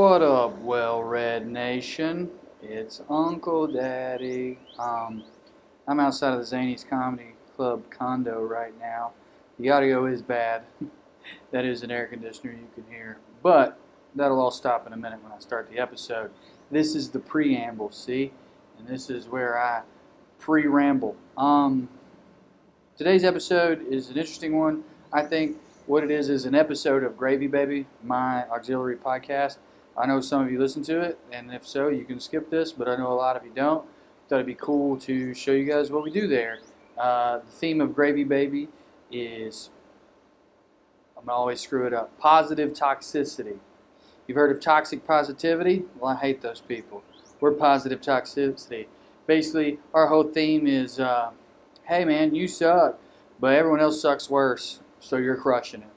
What up, wellRED Nation? It's Uncle Daddy. I'm outside of the Zany's Comedy Club condo right now. The audio is bad. That is an air conditioner you can hear. But that'll all stop in a minute when I start the episode. This is the preamble, see? And this is where I pre-ramble. Today's episode is an interesting one. I think what it is an episode of Gravy Baby, my auxiliary podcast. I know some of you listen to it, and if so, you can skip this, but I know a lot of you don't. Thought it'd be cool to show you guys what we do there. The theme of Gravy Baby is, I'm going to always screw it up, positive toxicity. You've heard of toxic positivity? Well, I hate those people. We're positive toxicity. Basically, our whole theme is, hey man, you suck, but everyone else sucks worse, so you're crushing it.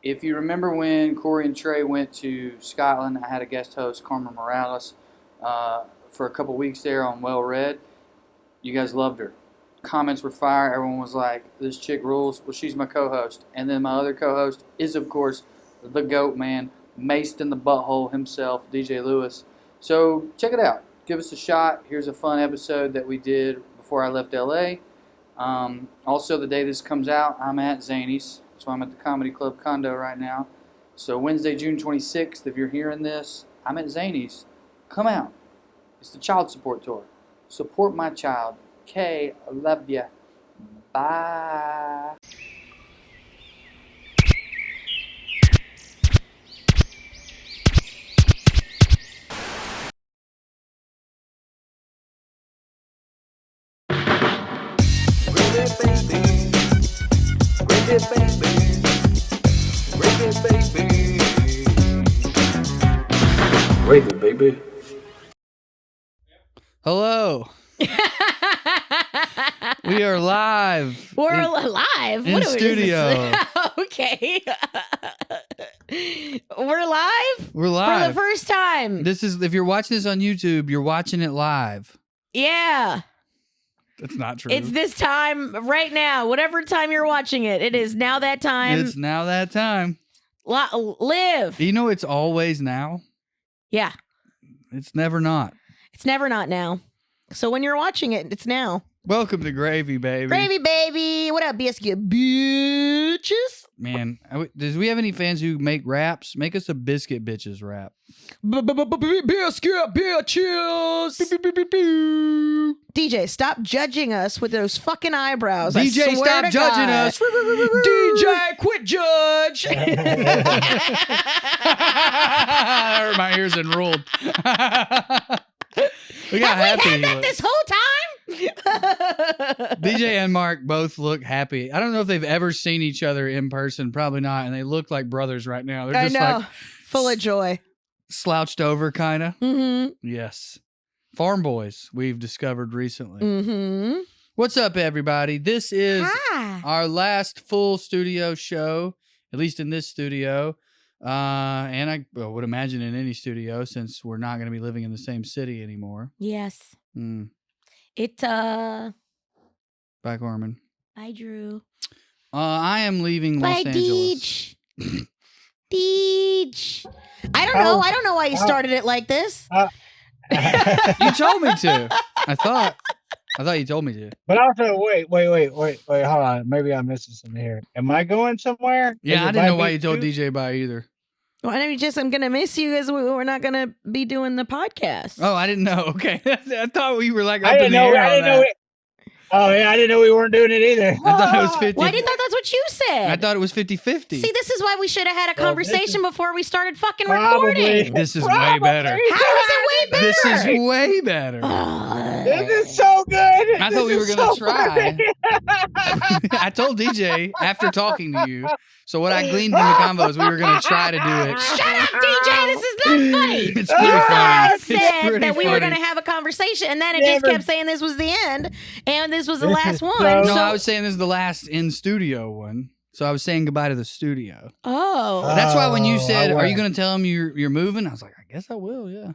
If you remember when Corey and Trae went to Scotland, I had a guest host, Carmen Morales, for a couple weeks there on wellRED. You guys loved her. Comments were fire. Everyone was like, this chick rules. Well, she's my co-host. And then my other co-host is, of course, the GOAT man, maced in the butthole himself, DJ Lewis. So check it out. Give us a shot. Here's a fun episode that we did before I left LA. Also, the day this comes out, I'm at Zany's. So I'm at the Comedy Club condo right now. So Wednesday, June 26th, if you're hearing this, I'm at Zany's. Come out. It's the child support tour. Support my child. Kay, I love ya. Bye. Gravy baby. Hello. We are live. We're live in studio. Okay. We're live? We're live. For the first time. This is, if you're watching this on YouTube, you're watching it live. Yeah. That's not true. It's this time right now. Whatever time you're watching it, it is now that time. It's now that time. Live. You know it's always now? Yeah. It's never not. It's never not now. So when you're watching it, it's now. Welcome to Gravy Baby. Gravy Baby. What up, biscuit bitches? Man, does we have any fans who make raps? Make us a Biscuit Bitches rap. Biscuit bitches. DJ, stop judging us with those fucking eyebrows. DJ, stop judging us. DJ, quit judge. My ears enrolled. Look how Have happy we had that this whole time? DJ and Mark both look happy. I don't know if they've ever seen each other in person. Probably not. And they look like brothers right now. They're just like full of joy. Slouched over, kind of. Mm-hmm. Yes. Farm boys, we've discovered recently. Mm-hmm. What's up, everybody? This is Hi. our last full studio show, at least in this studio. And I would imagine in any studio, since we're not going to be living in the same city anymore. Yes. Mm. Bye, Carmen. Bye, Drew. I am leaving Los Angeles. Deej. I don't know. I don't know why you started it like this. You told me to. I thought you told me to. But also, wait, hold on. Maybe I'm missing something here. Am I going somewhere? Yeah, I didn't know why you told DJ bye either. Well, I'm going to miss you as we're not going to be doing the podcast. Oh, I didn't know. Okay. I thought we were like up I didn't in the know. air I didn't on know. that. Oh yeah, I didn't know we weren't doing it either. I thought it was 50. Well, I didn't thought that's what you said. I thought it was 50-50. See, this is why we should have had a Well, conversation before we started fucking Probably. recording. This is way better. How is it way better? This is way better. This is so good. I thought we were going to try. I told DJ after talking to you. So what I gleaned from the convo is we were going to try to do it. Shut up, DJ. This is not funny. It's pretty funny. I It's said pretty that we were funny. going to have a conversation, and then it just kept saying this was the end, and this was the last one. No, So, I was saying this is the last in-studio one. So I was saying goodbye to the studio. oh, That's why when you Oh, said, I are you went. going to tell him you're moving? I was like, I guess I will, yeah.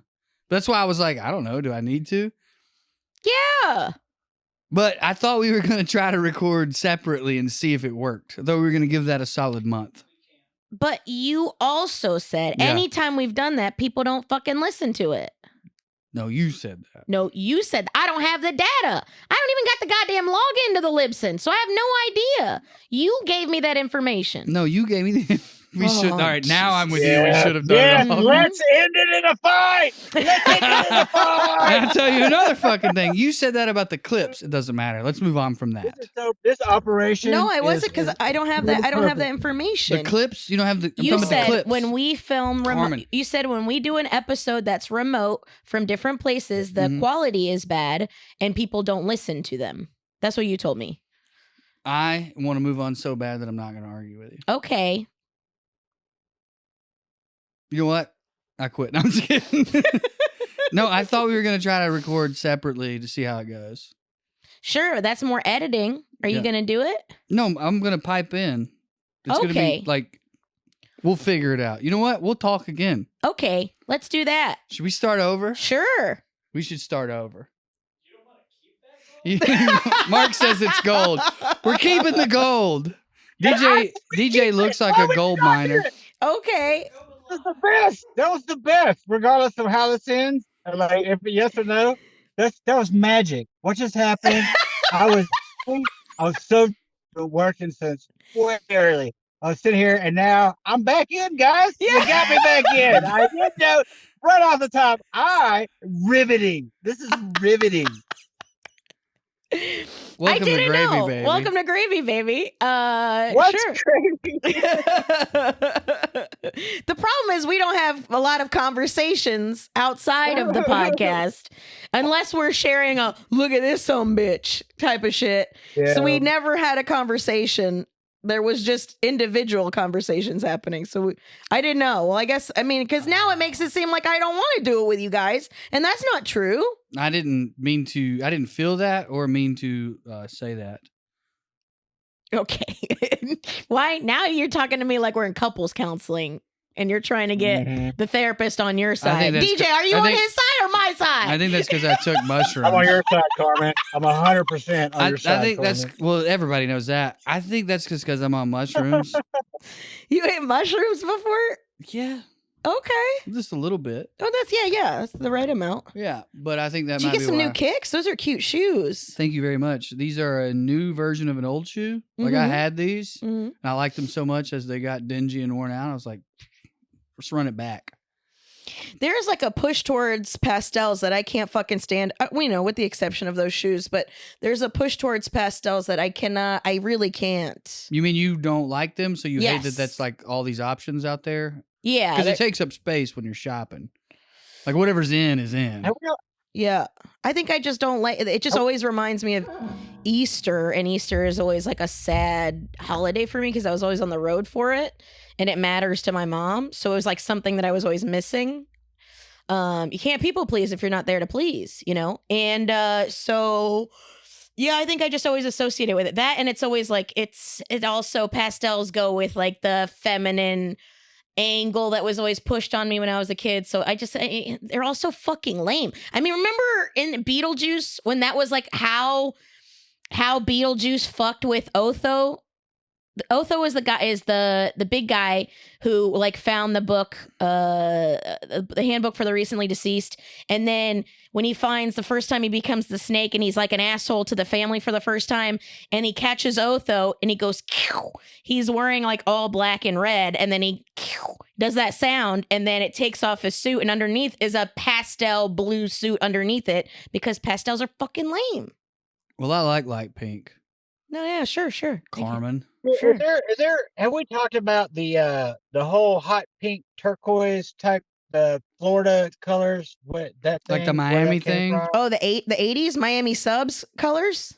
That's why I was like, I don't know. Do I need to? yeah. But I thought we were going to try to record separately and see if it worked. I thought we were going to give that a solid month. But you also said Yeah. anytime we've done that, people don't fucking listen to it. No, you said that. No, you said I don't have the data. I don't even got the goddamn login to the Libsyn, so I have no idea. You gave me that information. No, you gave me the. We should. All right, now I'm with you. We Yeah. should have done Yes, it all. let's end it in a fight. Let's end it in a And fight. I'll tell you another fucking thing. You said that about the clips. It doesn't matter. Let's move on from that. This operation. No, I wasn't is because I don't have that. I don't have that The information. clips, you don't have the. I'm You talking about the said clips. when we film remote. Carmen. You said when we do an episode that's remote from different places, the Mhm. quality is bad and people don't listen to them. That's what you told me. I want to move on so bad that I'm not going to argue with you. Okay. You know what? I quit. No, I'm just kidding. No, I thought we were going to try to record separately to see how it goes. Sure, that's more editing. Are you Yeah. going to do it? No, I'm going to pipe in. It's going to Okay. be like, we'll figure it out. You know what? We'll talk again. Okay, let's do that. Should we start over? Sure. We should start over. Mark says it's gold. We're keeping the gold. DJ looks like a gold miner. Okay. That was the best. That was the best, regardless of how this ends. Like, if yes or no, that was magic. What just happened? I was so working since way early. I was sitting here, and now I'm back in, guys. You got me back in. I did know right off the top. Riveting. This is riveting. Welcome I didn't to Gravy, know. baby. Welcome to Gravy, baby. What's Sure. crazy? The problem is we don't have a lot of conversations outside of the podcast unless we're sharing a look at this bitch type of shit. So we never had a conversation. There was just individual conversations happening. So I didn't know. Well, because now it makes it seem like I don't want to do it with you guys. And that's not true. I didn't feel that or mean to say that. Okay. Why? Now you're talking to me like we're in couples counseling and you're trying to get the therapist on your side. that's DJ, are you on his side or my side? I think that's because I took mushrooms. I'm on your side, Carmen. I'm 100% on your side. I think that's, well, everybody knows that. I think that's just because I'm on mushrooms. You ate mushrooms before? Yeah, Okay. just a little bit. Oh, that's the right amount. Yeah, but I think that Did you might get be some why. new kicks? Those are cute shoes. Thank you very much. These are a new version of an old shoe. Like I Mhm. had these, Mhm. and I liked them so much as they got dingy and worn out. I was like, let's run it back. There's like a push towards pastels that I can't fucking stand. With the exception of those shoes, but there's a push towards pastels that I really can't. You mean you don't like them, so you hate Yes. that that's like all these options out there? Yeah. Because it takes up space when you're shopping. Like whatever's in is in. Yeah. I think I just don't like it. Just always reminds me of Easter, and Easter is always like a sad holiday for me because I was always on the road for it and it matters to my mom. So it was like something that I was always missing. You can't people please if you're not there to please, And so yeah, I think I just always associate it with it. That, and it's always like it also pastels go with like the feminine angle that was always pushed on me when I was a kid. So they're all so fucking lame. I mean, remember in Beetlejuice when that was like how Beetlejuice fucked with Otho? Otho is the big guy who like found the book, the handbook for the recently deceased. And then when he finds the first time he becomes the snake and he's like an asshole to the family for the first time and he catches Otho and he goes, Kew! He's wearing like all black and red. And then he does that sound and then it takes off his suit and underneath is a pastel blue suit underneath it because pastels are fucking lame. Well, I like light pink. No, yeah, sure. Thank you. Carmen. Sure. Is there? Have we talked about the whole hot pink turquoise type Florida colors? What that thing, Like the where Miami that came thing? from? Oh, the 80s Miami Subs colors?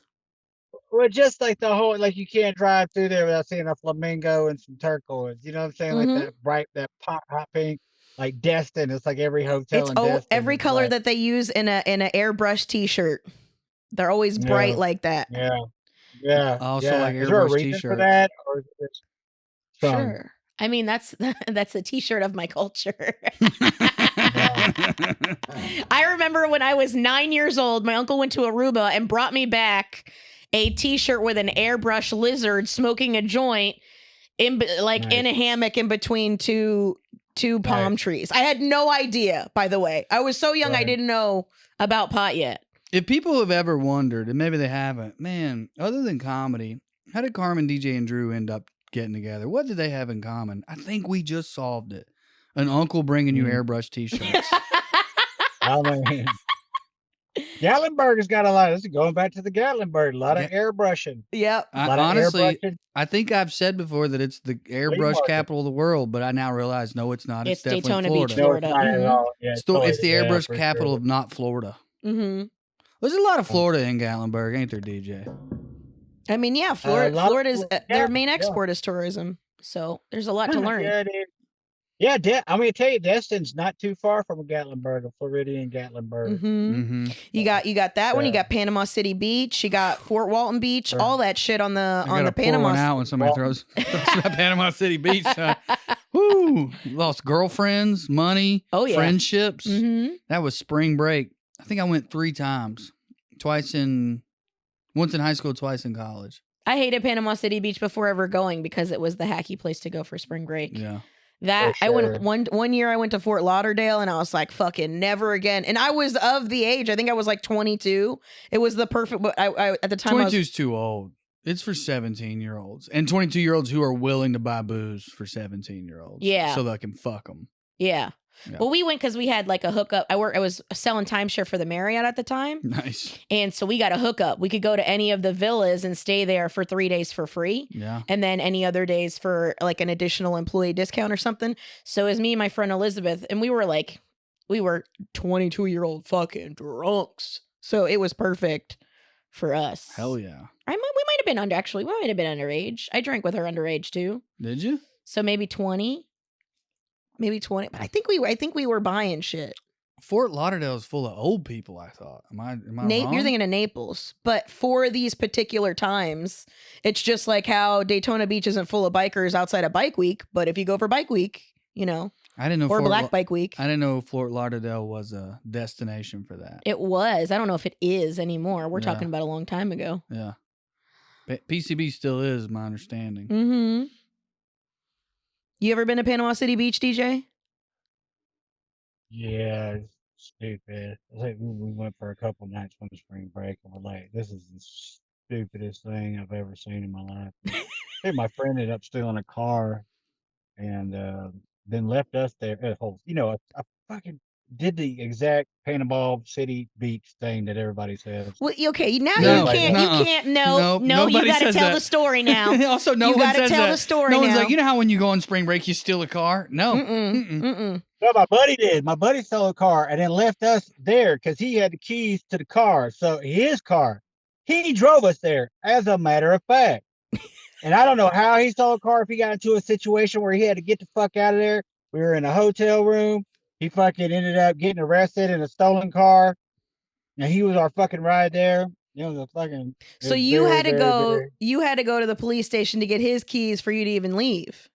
Well, just like the whole, like you can't drive through there without seeing a flamingo and some turquoise. You know what I'm saying? Mhm. Like that bright, hot pink, like Destin. It's like every hotel It's in Destin. every is color like- that they use in a airbrush t-shirt. They're always bright Yeah. like that. Yeah. I also yeah. like Is there a airbrush reason for t-shirts. that, or is it just some? Sure. I mean, that's a t-shirt of my culture. I remember when I was 9 years old, my uncle went to Aruba and brought me back a t-shirt with an airbrush lizard smoking a joint in a hammock in between two palm trees. I had no idea, by the way. I was so young, I didn't know about pot yet. If people have ever wondered, and maybe they haven't, man, other than comedy, how did Carmen, DJ, and Drew end up getting together? What did they have in common? I think we just solved it. An uncle bringing you airbrush t-shirts. I mean, Gatlinburg has got a lot. This is going back to the Gatlinburg. A lot of airbrushing. Yep. Honestly, I think I've said before that it's the airbrush capital of the world, but I now realize, no, it's not. It's definitely Daytona Florida. Beach, Florida. No, it's not at all. Yeah, It's the airbrush capital of not Florida. Mm-hmm. There's a lot of Florida in Gatlinburg, ain't there, DJ? I mean, yeah, Florida's their main export is tourism, so there's a lot to learn. I'm gonna tell you, Destin's not too far from Gatlinburg, a Floridian Gatlinburg. You got that one. You got Panama City Beach. You got Fort Walton Beach. All that shit on the Panama. Pour one out when somebody throws that Panama City Beach. Woo! Lost girlfriends, money, friendships. That was spring break. I think I went 3 times. Once in high school, twice in college. I hated Panama City Beach before ever going because it was the hacky place to go for spring break. Yeah. I went one year. I went to Fort Lauderdale, and I was like, "Fucking never again." And I was of the age. I think I was like 22. It was the perfect. But I at the time 22 is too old. It's for 17-year-olds and 22-year-olds who are willing to buy booze for 17-year-olds. Yeah, so they can fuck them. Yeah. Well, we went because we had like a hookup. I was selling timeshare for the Marriott at the time. Nice. And so we got a hookup. We could go to any of the villas and stay there for 3 days for free. Yeah. And then any other days for like an additional employee discount or something. So it was me and my friend Elizabeth, and we were 22-year-old fucking drunks. So it was perfect for us. Hell yeah. We might have been underage. I drank with her underage too. Did you? So maybe 20. Maybe 20, but I think we were buying shit. Fort Lauderdale is full of old people, I thought. Am I wrong? You're thinking of Naples. But for these particular times, it's just like how Daytona Beach isn't full of bikers outside of Bike Week, but if you go for Bike Week, I didn't know. Or Black Bike Week. I didn't know Fort Lauderdale was a destination for that. It was. I don't know if it is anymore. We're talking about a long time ago. Yeah. PCB still is, my understanding. Mm-hmm. You ever been to Panama City Beach, DJ? Yeah, it's stupid. I think we went for a couple nights on the spring break, and we're like, this is the stupidest thing I've ever seen in my life. I think my friend ended up stealing a car and then left us there. I fucking did the exact Panama City Beach thing that everybody says. Well, okay, now you can't. No, you got to tell the story now. Also, you got to tell the story now. No one's like, how when you go on spring break, you steal a car? No. Well, my buddy did. My buddy stole a car and then left us there because he had the keys to the car. So his car, he drove us there, as a matter of fact. And I don't know how he stole a car, if he got into a situation where he had to get the fuck out of there. We were in a hotel room. He fucking ended up getting arrested in a stolen car. And he was our fucking ride there. It was a fucking. So you had to go. You had to go to the police station to get his keys for you to even leave.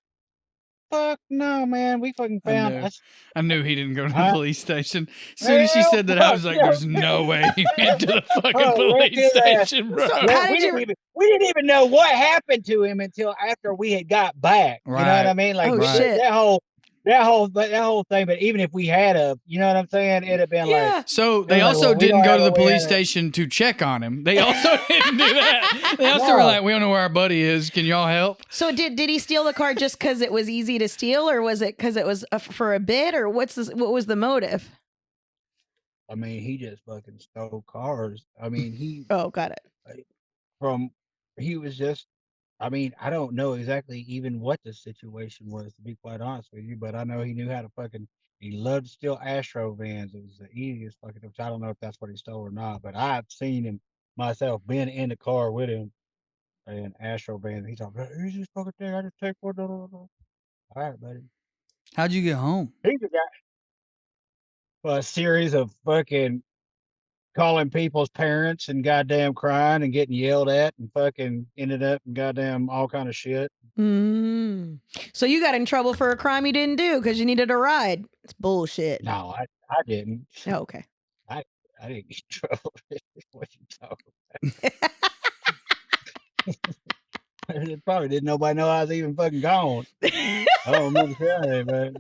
Fuck no, man. We fucking found. I knew he didn't go to the police station. As soon as she said that, I was like, "There's no way he went to the fucking police station, bro." So we didn't even know what happened to him until after we had got back. Right. You know what I mean? Like shit. that whole thing. But even if we had you know what I'm saying, it'd have been like. So they also didn't go to the police station to check on him. They also didn't do that. They also were like, "We don't know where our buddy is. Can y'all help?" So did he steal the car just because it was easy to steal, or was it because it was for a bid, or what was the motive? I mean, he just fucking stole cars. I mean, he. Oh, got it. He was just. I mean, I don't know exactly even what the situation was, to be quite honest with you, but I know he knew how to he loved to steal Astro vans. It was the easiest fucking, I don't know if that's what he stole or not, but I've seen him myself, been in the car with him in Astro vans. He's like, "Here's this fucking thing. I just take one." All right, buddy. How'd you get home? He's a guy. A series of fucking calling people's parents and goddamn crying and getting yelled at and fucking ended up in goddamn all kind of shit. So you got in trouble for a crime you didn't do because you needed a ride. It's bullshit. No, I didn't. Oh, okay. I didn't get in trouble. What you talking about? Probably didn't nobody know I was even fucking gone. I don't remember saying it, but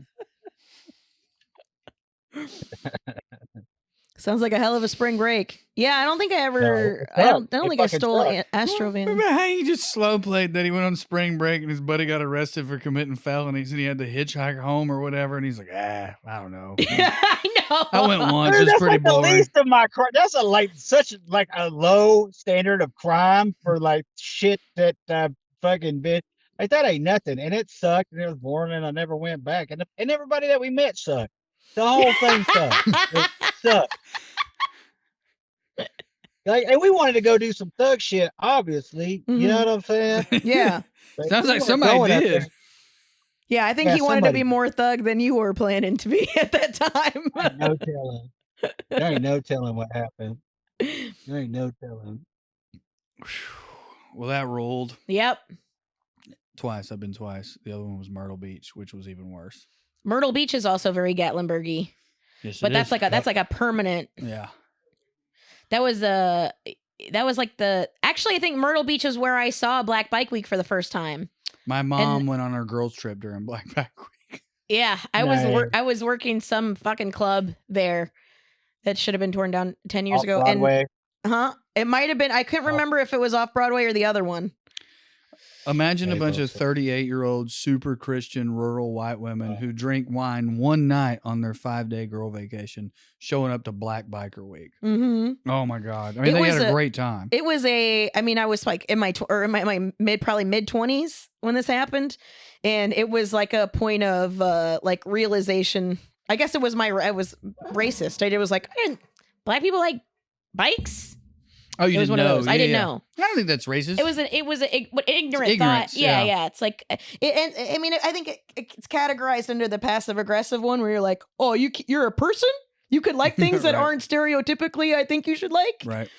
Sounds like a hell of a spring break. Yeah, I don't think I no, ever. it I don't. sucked. I don't It think I fucking stole sucked. Astrovan. Remember how he just slow played that he went on spring break and his buddy got arrested for committing felonies and he had to hitchhike home or whatever and he's like, I don't know. I know. I went once. Dude, It's that's pretty like the boring. least of my crime. That's such like a low standard of crime for like shit that fucking bitch. Like that ain't nothing, and it sucked, and it was boring, and I never went back. And everybody that we met sucked. The whole thing sucked. It sucked. Like, and we wanted to go do some thug shit, obviously. You know what I'm saying? Yeah. But Sounds we like weren't somebody going up did. there. Yeah, I think Yeah, he wanted to somebody be more thug than you were planning to be at that time. Ain't no telling. There ain't no telling what happened. There ain't no telling. Well, that rolled Yep. twice. I've been twice. The other one was Myrtle Beach, which was even worse. Myrtle Beach is also very Gatlinburgy, Yes, but it that's is. like a permanent. Yeah. That was like the. Actually, I think Myrtle Beach is where I saw Black Bike Week for the first time. My mom went on her girls' trip during Black Bike Week. Yeah, I Nice. was working some fucking club there that should have been torn down 10 years Off ago. Broadway. And it might have been. I couldn't remember if it was off Broadway or the other one. Imagine a They bunch both of 38-year-old super Christian rural white women who drink wine one night on their 5-day girl vacation showing up to Black Biker Week. Mm-hmm. Oh my God. I mean, they had a great time. It was I was like in my probably mid 20s when this happened. And it was like a point of like realization. I guess I was racist. It was like, black people like bikes. Oh, you It was didn't one know? of those. I didn't know. I don't think that's racist. It was an ignorant ignorance, thought. Yeah, yeah. It's like, and I mean, I think it's categorized under the passive aggressive one, where you're like, oh, you're a person. You could like things that Right. aren't stereotypically. I think you should like. Right.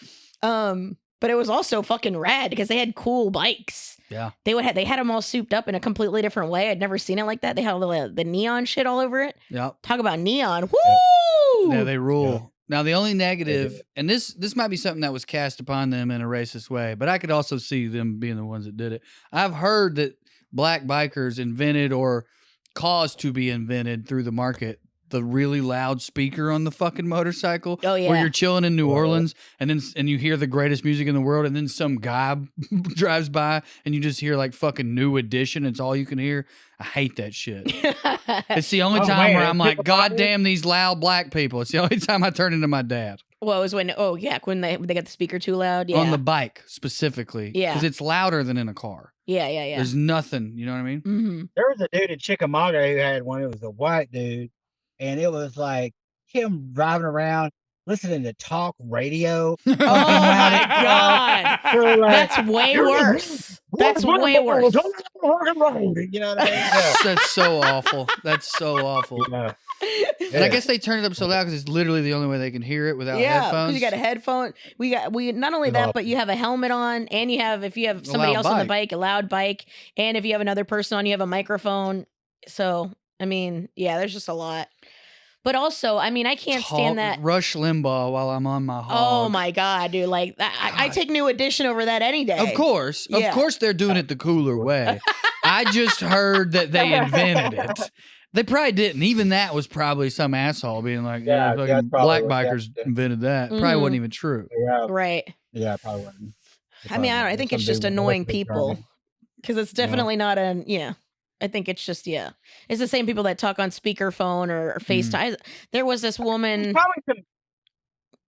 But it was also fucking rad because they had cool bikes. Yeah. They had them all souped up in a completely different way. I'd never seen it like that. They had all the neon shit all over it. Yeah. Talk about neon. Woo! Yeah, they rule. Yeah. Now, the only negative, and this might be something that was cast upon them in a racist way, but I could also see them being the ones that did it. I've heard that black bikers invented or caused to be invented through the market the really loud speaker on the fucking motorcycle. Oh, yeah. Where you're chilling in New Orleans and you hear the greatest music in the world and then some guy drives by and you just hear like fucking New Edition. It's all you can hear. I hate that shit. It's the only time where I'm like, God damn these loud black people. It's the only time I turn into my dad. Well, it was when they got the speaker too loud. Yeah. On the bike specifically. Yeah. Because it's louder than in a car. Yeah. There's nothing, you know what I mean? Mm-hmm. There was a dude in Chickamauga who had one. It was a white dude, and it was like him driving around listening to talk radio. Oh my God. So, like, That's way worse. That's way worse. You know what I mean? Yeah. That's so awful. That's so awful. Yeah. And I guess they turn it up so loud because it's literally the only way they can hear it without Yeah, headphones. because you got a headphone. We not only that, but you have a helmet on, and if you have somebody loud else on the bike. bike, a loud bike, and if you have another person on, you have a microphone. So I mean, yeah, there's just a lot. But also, I mean, I can't stand that. Rush Limbaugh while I'm on my hog. Oh my God, dude! Like I take New Edition over that any day. Of course. Yeah. Of course they're doing it the cooler way. I just heard that they invented it. They probably didn't. Even that was probably some asshole being like, Yeah, fucking that's probably black what- bikers yeah. invented that. Probably Mhm. wasn't even true. Yeah. Right. Yeah, probably wasn't. I mean, I don't know. I think it's just annoying people because it's definitely not an yeah. I think it's just it's the same people that talk on speakerphone or FaceTime. There was this woman.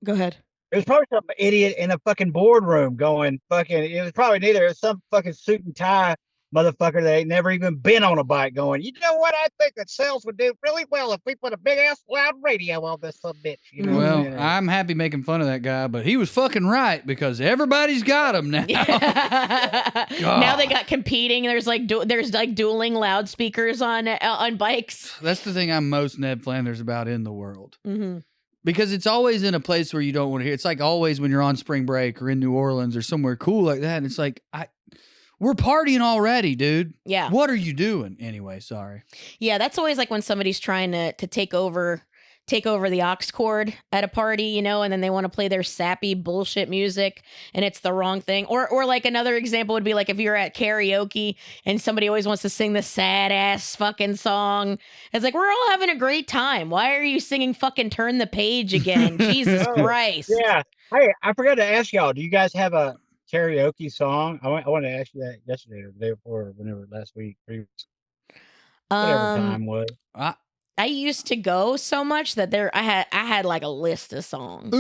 Go ahead. It was probably some idiot in a fucking boardroom going fucking. It was probably neither. It was some fucking suit and tie motherfucker that ain't never even been on a bike going, you know what? I think that sales would do really well if we put a big ass loud radio on this little bitch. You know? Well, Yeah. I'm happy making fun of that guy, but he was fucking right because everybody's got them now. Now they got competing. There's like dueling loudspeakers on bikes. That's the thing I'm most Ned Flanders about in the world. Mm-hmm. Because it's always in a place where you don't want to hear. It's like always when you're on spring break or in New Orleans or somewhere cool like that. And it's like, we're partying already, dude. Yeah. What are you doing? Anyway, sorry. Yeah, that's always like when somebody's trying to take over take over the aux cord at a party, you know, and then they want to play their sappy bullshit music and it's the wrong thing. Or like another example would be like if you're at karaoke and somebody always wants to sing the sad ass fucking song. It's like, we're all having a great time. Why are you singing fucking Turn the Page again? Jesus Christ. Yeah. Hey, I forgot to ask y'all, do you guys have a karaoke song? I wanted to ask you that yesterday or the day before, whenever last week, whatever time was. I used to go so much that I had like a list of songs.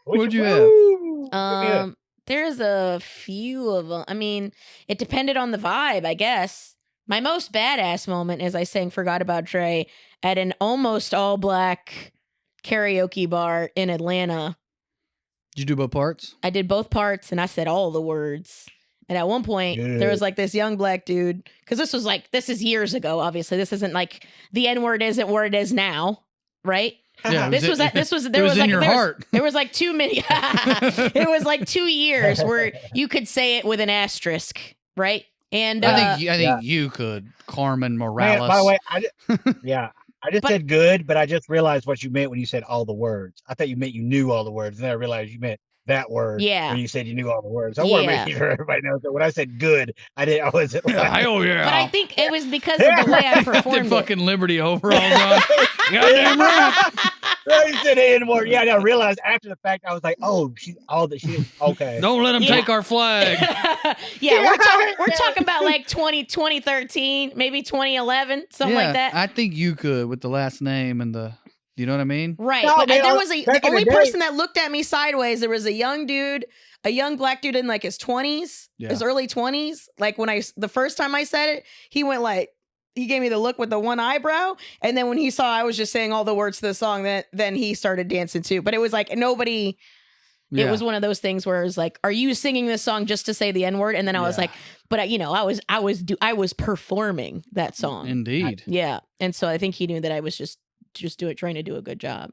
What'd you have? There's a few of them. I mean, it depended on the vibe, I guess. My most badass moment is I sang Forgot About Trae at an almost all black karaoke bar in Atlanta. Did you do both parts? I did both parts and I said all the words. And at one point, there was like this young black dude, because this is years ago, obviously. This isn't like the N-word isn't where it is now, right? Yeah, There was in your heart. There was like it was like 2 years where you could say it with an asterisk, right? And I think you could, Carmen Morales. Man, by the way, I just said good, but I just realized what you meant when you said all the words. I thought you meant you knew all the words, and then I realized you meant that word. Yeah. When you said you knew all the words. I want to make sure everybody knows that when I said good, I wasn't like, hell yeah. But I think it was because of the way I performed it. Fucking Liberty overalls on. Goddamn right. I said anymore. Yeah, I realized after the fact, I was like, oh, she okay. Don't let them take our flag. We're talking about like 2013, maybe 2011, something like that. I think you could with the last name and the, you know what I mean? Right. No, but there was the only person that looked at me sideways. There was a young black dude in like his 20s, his early 20s. Like the first time I said it, he went like, he gave me the look with the one eyebrow. And then when he saw I was just saying all the words to the song, then he started dancing too. But it was like nobody, it was one of those things where it was like, are you singing this song just to say the N-word? And then I was like, but I was performing that song. Indeed. And so I think he knew that I was just trying to do a good job.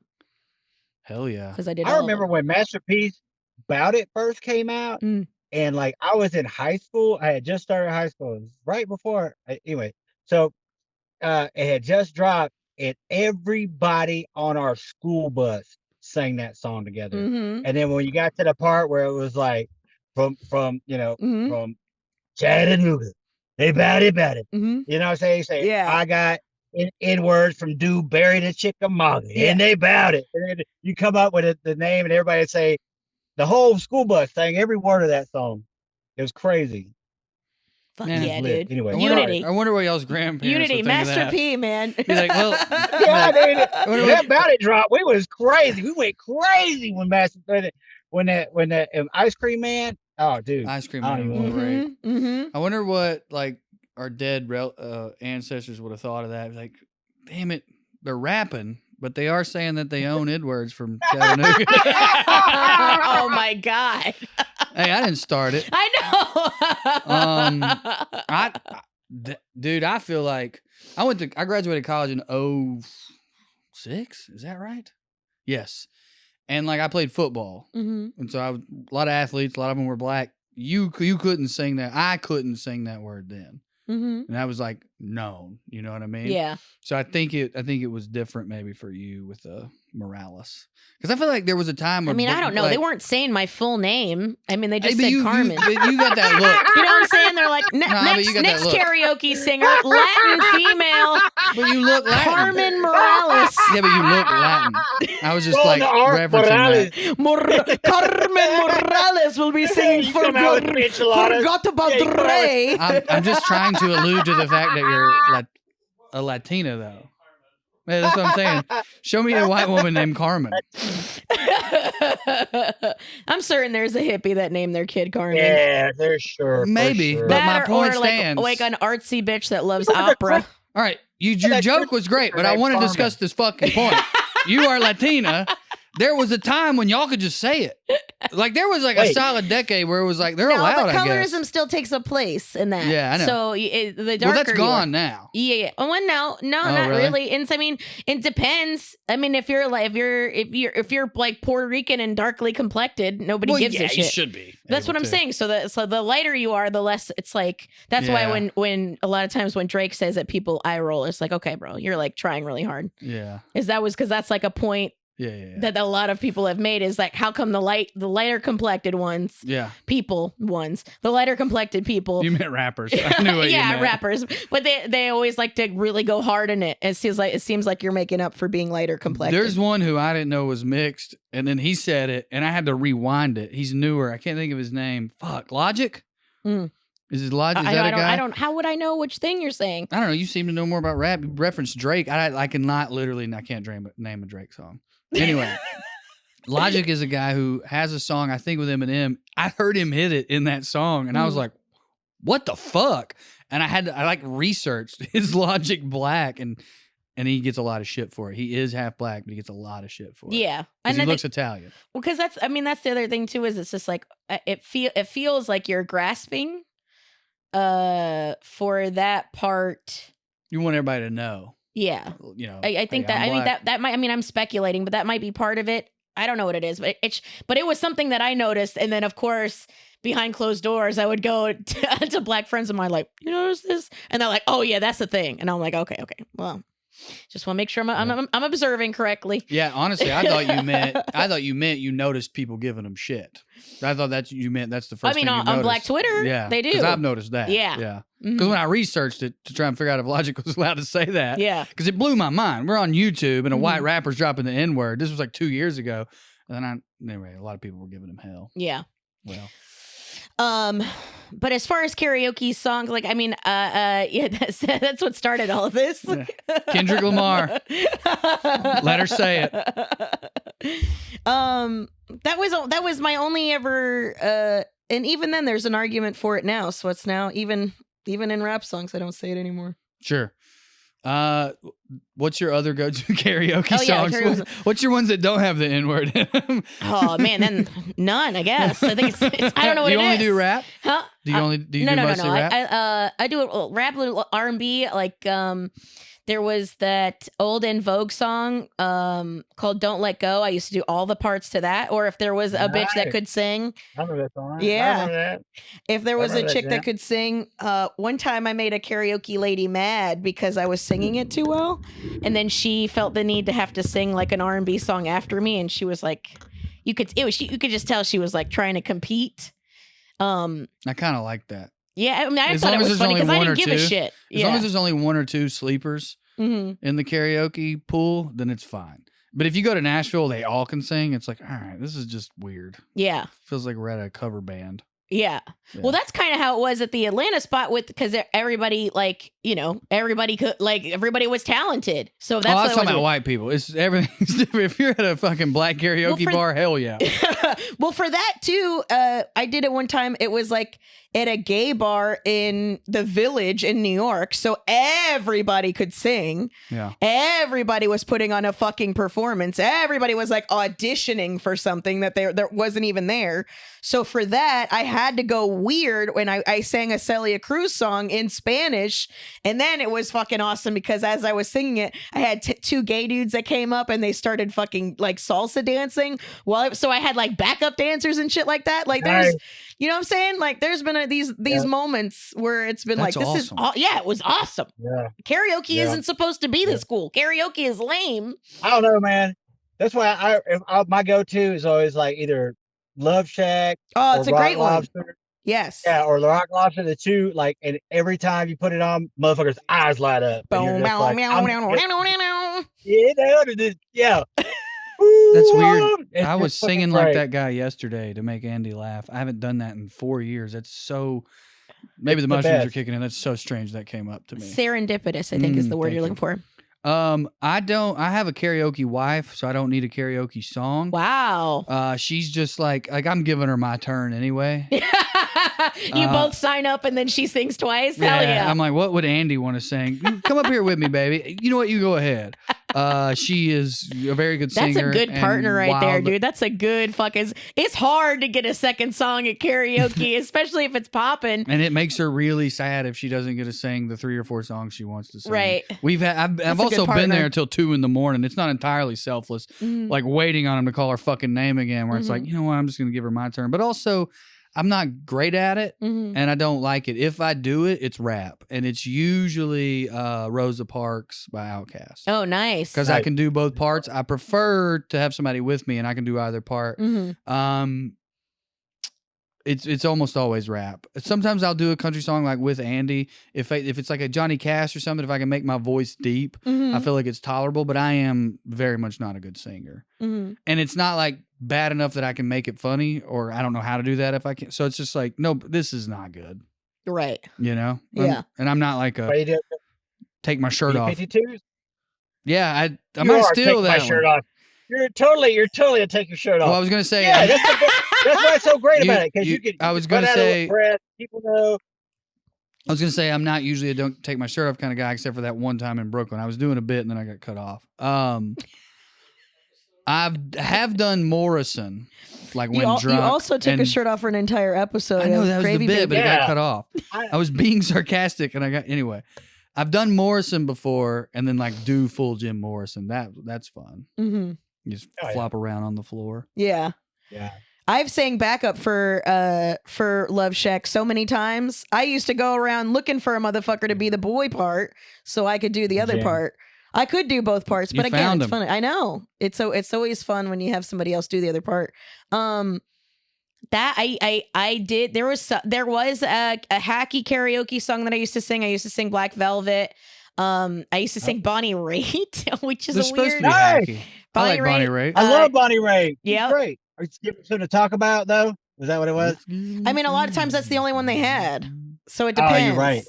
Hell yeah. Because I remember when Masterpiece Bout It first came out, and like I was in high school. I had just started high school. It was right before. Anyway, so it had just dropped, and everybody on our school bus sang that song together. And then when you got to the part where it was like from Chattanooga, they bout it. You know what I'm saying? Say, I got in words from Dewberry to Chickamauga, and they bout it. And then you come up with the name, and everybody would say, the whole school bus sang every word of that song. It was crazy. Fuck yeah, dude. Anyway, Unity. I wonder what y'all's grandparents Unity, would think Master of that. P, man. He's like, well, when that Bout It dropped, we was crazy. We went crazy when that Ice Cream Man. Oh, dude, Ice Cream Man was great. I wonder what like our dead ancestors would have thought of that. Like, damn it, they're rapping, but they are saying that they own Edwards from Chattanooga. Oh my God. Hey, I didn't start it. I know. Dude, I feel like I graduated college in 2006. Is that right? Yes. And like I played football. And so a lot of athletes, a lot of them were black. You couldn't sing that. I couldn't sing that word then. And I was like, no, you know what I mean? Yeah. So I think it was different maybe for you with Morales. Because I feel like there was a time where I don't know. Like, they weren't saying my full name. I mean, they just said you, Carmen. You got that look. You know what I'm saying? They're like, next karaoke singer, Latin female. But you look Latin. Carmen Morales. Yeah, but you look Latin. I was just like referencing that. Carmen Morales will be singing Forgot About Trae. I'm just trying to allude to the fact that you're a Latina, though. Yeah, that's what I'm saying. Show me a white woman named Carmen. I'm certain there's a hippie that named their kid Carmen. Yeah, there's sure. Maybe, sure. but my point stands. Like an artsy bitch that loves opera. All right, your joke was great, but I want to discuss this fucking point. You are Latina. There was a time when y'all could just say it. Like there was like a solid decade where it was like they're allowed. But colorism I guess. still takes a place in that. Yeah, I know. So the darker that's gone now. Yeah. Oh, well, no, not really. And so, I mean, it depends. I mean, if you're like Puerto Rican and darkly complected, nobody gives a shit. You should be. That's what I'm saying. So the lighter you are, the less it's like. That's why when a lot of times when Drake says that, people eye roll. It's like, okay, bro, you're like trying really hard. Yeah. Because that's like a point. Yeah. That a lot of people have made is like, how come the lighter complected ones, the lighter complected people. You meant rappers. I knew what you meant. Rappers, but they always like to really go hard in it. It seems like you're making up for being lighter complected. There's one who I didn't know was mixed, and then he said it, and I had to rewind it. He's newer. I can't think of his name. Fuck, Logic. Is it Logic? Is that a guy? I don't. How would I know which thing you're saying? I don't know. You seem to know more about rap. You referenced Drake. I cannot literally. I can't name a Drake song. Anyway, Logic is a guy who has a song, I think, with Eminem. I heard him hit it in that song, and I was like, what the fuck? And I researched, is Logic black? And he gets a lot of shit for it. He is half black, but he gets a lot of shit for it. Yeah. And he looks Italian. Well, because that's the other thing, too, is it's just like, it feels like you're grasping for that part. You want everybody to know. Yeah, I think hey, that I mean that might. I mean, I'm speculating, but that might be part of it. I don't know what it is, but it was something that I noticed, and then of course behind closed doors, I would go to black friends of mine, like, you notice this, and they're like, oh yeah, that's the thing, and I'm like, okay, well, just want to make sure I'm observing correctly. Yeah, honestly, I thought you meant you noticed people giving them shit. I thought that's you meant that's the first. I mean, thing you on noticed. Black Twitter, yeah, they do. Because I've noticed that. Yeah. Because when I researched it to try and figure out if Logic was allowed to say that, because it blew my mind. We're on YouTube and a white rapper's dropping the N-word. This was like 2 years ago, and anyway, a lot of people were giving him hell. Yeah. Well. But as far as karaoke songs, like, I mean, that's what started all of this. Yeah. Kendrick Lamar. Let her say it. That was my only ever, and even then there's an argument for it now. So it's now even in rap songs, I don't say it anymore. Sure. What's your other go-to karaoke songs? Karaoke. What's your ones that don't have the N-word in them? Oh man, then none. I guess I think it's I don't know what it is. Do you only do rap? Huh? Do you do mostly rap? I do rap, R&B. Like there was that old En Vogue song called "Don't Let Go." I used to do all the parts to that. Or if there was a bitch that could sing, I remember that song. Yeah. I remember that. If there was a chick that could sing, one time I made a karaoke lady mad because I was singing it too well, and then she felt the need to have to sing like an R&B song after me, and she was like, you could just tell she was like trying to compete. I kind of like that. Yeah, I mean, I thought it was funny because I didn't give a shit. As long as there's only one or two sleepers in the karaoke pool, then it's fine. But if you go to Nashville, they all can sing. It's like, all right, this is just weird. Yeah. Feels like we're at a cover band. Yeah. Well, that's kind of how it was at the Atlanta spot because everybody, like, everybody was talented. So that's I was talking about white people. It's everything's different. If you're at a fucking black karaoke bar, hell yeah. Well, for that too, I did it one time. It was like at a gay bar in the Village in New York. So everybody could sing. Yeah. Everybody was putting on a fucking performance. Everybody was like auditioning for something that there wasn't even there. So for that, I had to go weird when I sang a Celia Cruz song in Spanish. And then it was fucking awesome because as I was singing it, I had two gay dudes that came up and they started fucking like salsa dancing. So I had like backup dancers and shit like that. Like there's, you know what I'm saying? Like there's been these moments where it's been That's like, this awesome. it was awesome. Yeah. Karaoke isn't supposed to be this cool. Karaoke is lame. I don't know, man. That's why my go-to is always like either Love Shack. Oh, it's a great Lobster. one. Yes. Yeah, or the Rock Lobster, the two, like, and every time you put it on, motherfuckers' eyes light up. Yeah. That's weird. I was singing like that guy yesterday to make Andy laugh. I haven't done that in 4 years. That's so. Maybe the mushrooms are kicking in. That's so strange that came up to me. Serendipitous, I think, is the word you're looking for. I have a karaoke wife, so I don't need a karaoke song. Wow. She's just like I'm giving her my turn anyway. You both sign up and then she sings twice. Hell yeah. I'm like, what would Andy want to sing? Come up here with me, baby. You know what? You go ahead. She is a very good That's singer. a good partner right there, wild. dude. That's a good fucking. It's hard to get a second song at karaoke, especially if it's popping. And it makes her really sad if she doesn't get to sing the 3 or 4 songs she wants to sing. Right. I've also been there until 2 a.m. It's not entirely selfless, like waiting on him to call her fucking name again. Where it's like, you know what, I'm just gonna give her my turn. But also, I'm not great at it, and I don't like it. If I do it, it's rap, and it's usually Rosa Parks by Outkast. Oh, nice. Because I can do both parts. I prefer to have somebody with me, and I can do either part. It's almost always rap. Sometimes I'll do a country song like with Andy. If it's like a Johnny Cash or something, if I can make my voice deep, I feel like it's tolerable. But I am very much not a good singer, and it's not like bad enough that I can make it funny, or I don't know how to do that if I can. So it's just like, no, this is not good. Right. You know? Yeah. And I'm not like take my shirt off. 52s? Yeah, I You might are steal taking that my shirt one. off. You're totally a take your shirt off. Well, I was gonna say, yeah, that's what's so great about it, because you can. I was run gonna out of say, breath, people know. I was gonna say I'm not usually a don't take my shirt off kind of guy, except for that one time in Brooklyn. I was doing a bit and then I got cut off. I have done Morrison, like when drunk. You also took a shirt off for an entire episode. I know that was Gravy the bit, Baby. but it got cut off. I was being sarcastic, and anyway. I've done Morrison before, and then like do full Jim Morrison. That's fun. You just flop around on the floor. Yeah. Yeah. I've sang backup for Love Shack so many times. I used to go around looking for a motherfucker to be the boy part so I could do the other part. I could do both parts, but again, it's fun. I know. It's always fun when you have somebody else do the other part. That I did. There was a hacky karaoke song that I used to sing. I used to sing Black Velvet. I used to sing Bonnie Raitt, which is They're a supposed weird. to be hacky. I like Bonnie Raitt. I love Bonnie Raitt. Yeah, great. Are you skipping something to talk about though? Was that what it was? I mean, a lot of times that's the only one they had. So it depends. Oh, you're right.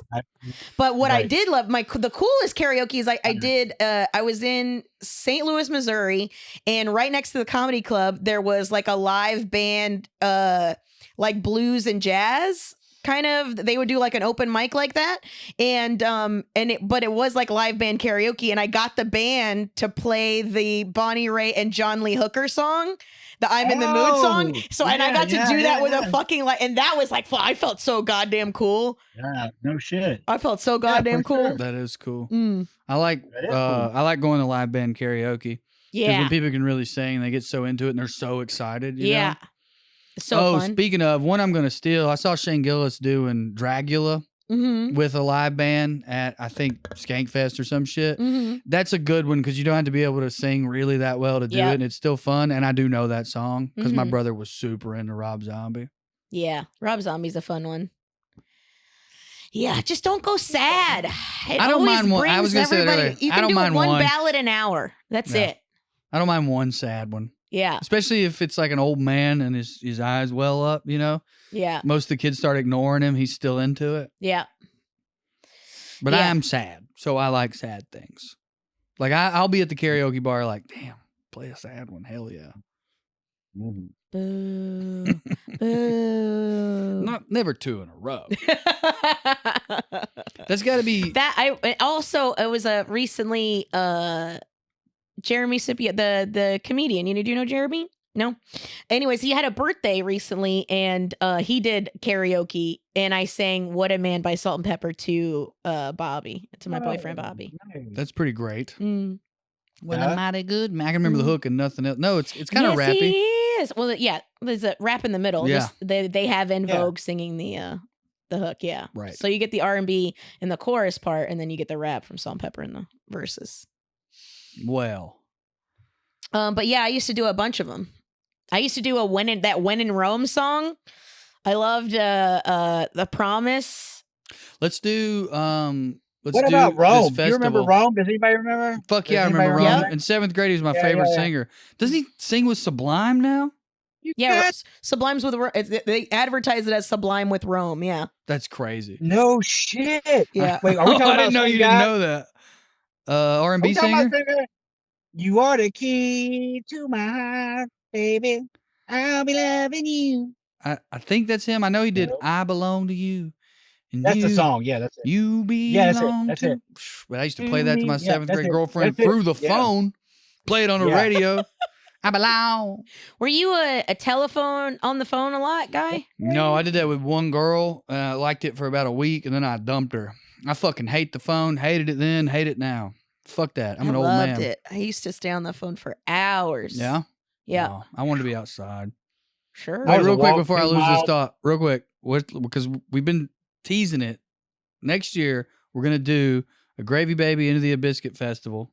But what I did love, the coolest karaoke is I did. I was in St. Louis, Missouri, and right next to the comedy club, there was like a live band, like blues and jazz. Kind of, they would do like an open mic like that, but it was like live band karaoke, and I got the band to play the Bonnie Raitt and John Lee Hooker song, the "I'm in the Mood" song. So and I got to do that with a fucking and that was like I felt so goddamn cool. Yeah, no shit. I felt so goddamn cool. Sure. That is cool. I like I like going to live band karaoke. Yeah, because when people can really sing, they get so into it and they're so excited. You know? So fun. Speaking of, one I'm going to steal, I saw Shane Gillis doing Dragula with a live band at, I think, Skankfest or some shit. That's a good one because you don't have to be able to sing really that well to do it, and it's still fun. And I do know that song because my brother was super into Rob Zombie. Yeah, Rob Zombie's a fun one. Yeah, just don't go sad. I don't mind one. I was going to say that earlier. You can do one ballad an hour. That's it. I don't mind one sad one. Yeah. Especially if it's like an old man and his eyes well up, you know? Yeah. Most of the kids start ignoring him. He's still into it. Yeah. But I am sad, so I like sad things. Like I'll be at the karaoke bar like, damn, play a sad one. Hell yeah. Boo. Boo. Never 2 in a row. That's got to be... It was recently... Jeremy Scipio, the comedian. Do you know Jeremy? No? Anyways, he had a birthday recently, and he did karaoke, and I sang What a Man by Salt and Pepper to Bobby, to my boyfriend Bobby. That's pretty great. What a mighty good man. I can remember the hook and nothing else. No, it's kind of rappy. He is. Well, yeah, there's a rap in the middle. Yeah. They have En Vogue singing the hook, yeah. Right. So you get the R&B in the chorus part, and then you get the rap from Salt and Pepper in the verses. Well. But yeah, I used to do a bunch of them. I used to do When in Rome song. I loved The Promise. Let's do what about Rome? Do you remember Rome? Does anybody remember? Fuck yeah, I remember Rome. Yep. In 7th grade, he was my favorite singer. Doesn't he sing with Sublime now? Sublime's with they advertise it as Sublime with Rome. Yeah, that's crazy. No shit. Yeah. Wait, are we talking about? I didn't know you didn't know that. R&B singer. You are the key to my heart, baby. I'll be loving you. I think that's him. I know he did I Belong to You. And That's the song. Yeah, that's it. You belong That's it. But I used to play that to my seventh grade girlfriend That's it. through the phone. Play it on the radio. I belong. Were you a telephone on the phone a lot guy? No, I did that with one girl. Liked it for about a week, and then I dumped her. I fucking hate the phone. Hated it then. Hate it now. Fuck that. I'm an old man. I loved it. I used to stay on the phone for hours. Yeah? Yeah. No, I wanted to be outside. Sure. Wait, real quick before I lose this thought. Real quick. Because we've been teasing it. Next year, we're going to do a Gravy Baby Into the Biscuit Festival.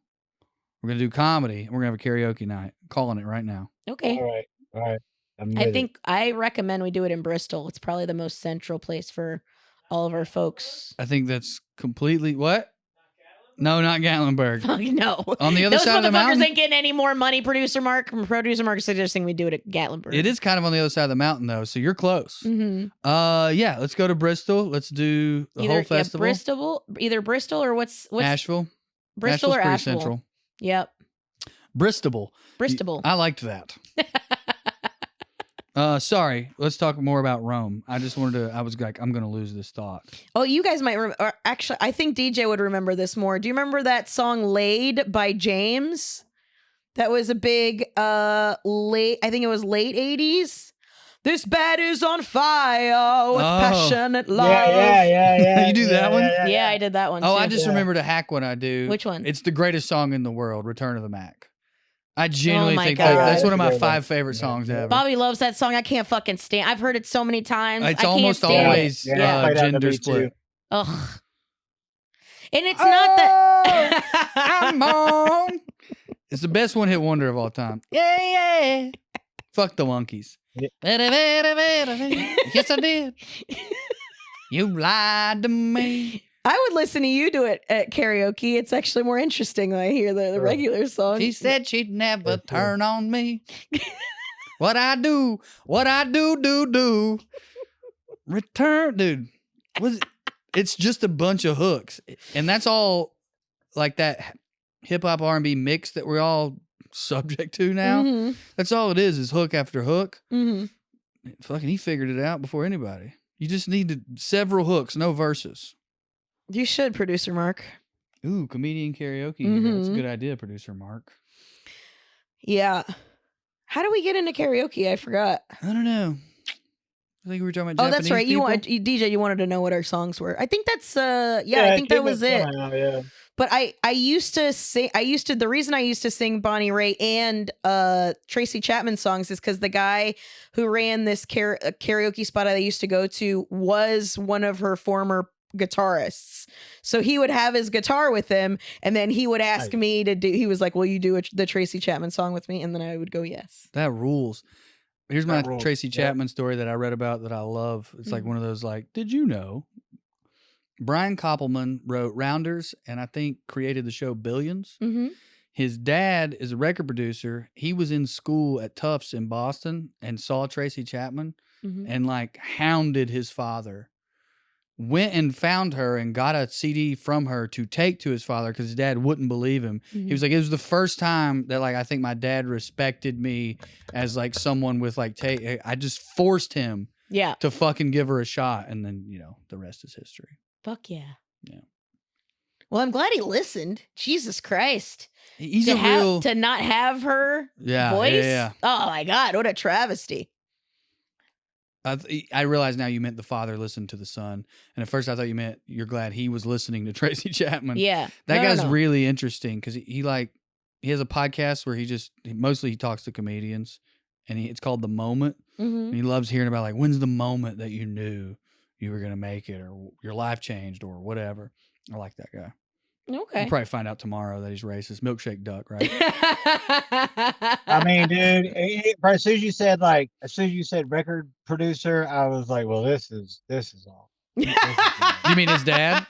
We're going to do comedy, and we're going to have a karaoke night. I'm calling it right now. Okay. All right. I recommend we do it in Bristol. It's probably the most central place for all of our folks. I think that's completely what? No, not Gatlinburg. Fuck no. On the other side of the mountain. Those motherfuckers ain't getting any more money, Producer Mark. Producer Mark is suggesting we do it at Gatlinburg. It is kind of on the other side of the mountain, though, so you're close. Mm-hmm. Yeah, let's go to Bristol. Let's do the whole festival. Either Bristol or what's Asheville. Bristol or pretty Asheville. Central. Yep. Bristol. I liked that. Sorry. Let's talk more about Rome. I just wanted to. I was like, I'm going to lose this thought. Oh, you guys might remember. Actually, I think DJ would remember this more. Do you remember that song "Laid" by James? That was a big late. I think it was late '80s. This bed is on fire with passionate love. Yeah. You do that one? Yeah, I did that one. Oh, too. I just remembered a hack one I do. Which one? It's the greatest song in the world, "Return of the Mac." I genuinely think God. that's one of my That's a great 5 one. favorite songs ever. Bobby loves that song. I can't fucking stand. I've heard it so many times. It's I almost can't stand always it. gender split. Ugh. And it's not that. I'm home. It's the best one-hit wonder of all time. Yeah. Fuck the Monkees. Yeah. Yes, I did. You lied to me. I would listen to you do it at karaoke. It's actually more interesting when I hear the regular song. She said she'd never turn on me. What I do, do. Return, dude. It's just a bunch of hooks. And that's all like that hip hop R&B mix that we're all subject to now. Mm-hmm. That's all it is hook after hook. Mm-hmm. Fucking he figured it out before anybody. You just need several hooks, no verses. You should, Producer Mark. Ooh, comedian karaoke. Mm-hmm. That's a good idea, Producer Mark. Yeah. How do we get into karaoke? I forgot. I don't know. I think we were talking about Japanese that's right. people. DJ, you wanted to know what our songs were. I think that's I think that was it. Yeah. But I used to sing. The reason I used to sing Bonnie Raitt and Tracy Chapman songs is because the guy who ran this karaoke spot I used to go to was one of her former guitarists. So he would have his guitar with him, and then he would ask me to do. He was like, "Will you do the Tracy Chapman song with me?" And then I would go, "Yes." That rules. Here's my Tracy Chapman story that I read about that I love. It's like one of those like, did you know? Brian Koppelman wrote Rounders and I think created the show Billions. Mm-hmm. His dad is a record producer. He was in school at Tufts in Boston and saw Tracy Chapman and like hounded his father. Went and found her and got a CD from her to take to his father because his dad wouldn't believe him. He was like, it was the first time that like I think my dad respected me as like someone with like I just forced him to fucking give her a shot, and then the rest is history. Fuck yeah. Yeah. Well, I'm glad he listened. Jesus Christ. He's to not have her voice. Yeah. Oh my God, what a travesty. I realize now you meant the father listened to the son. And at first I thought you meant you're glad he was listening to Tracy Chapman. Yeah. That guy's really interesting because he has a podcast where he talks to comedians, and it's called The Moment. And he loves hearing about like, when's the moment that you knew you were going to make it or your life changed or whatever. I like that guy. Okay. We'll probably find out tomorrow that he's racist. Milkshake duck, right? I mean, dude, as soon as you said record producer, I was like, well, this is all. You mean his dad?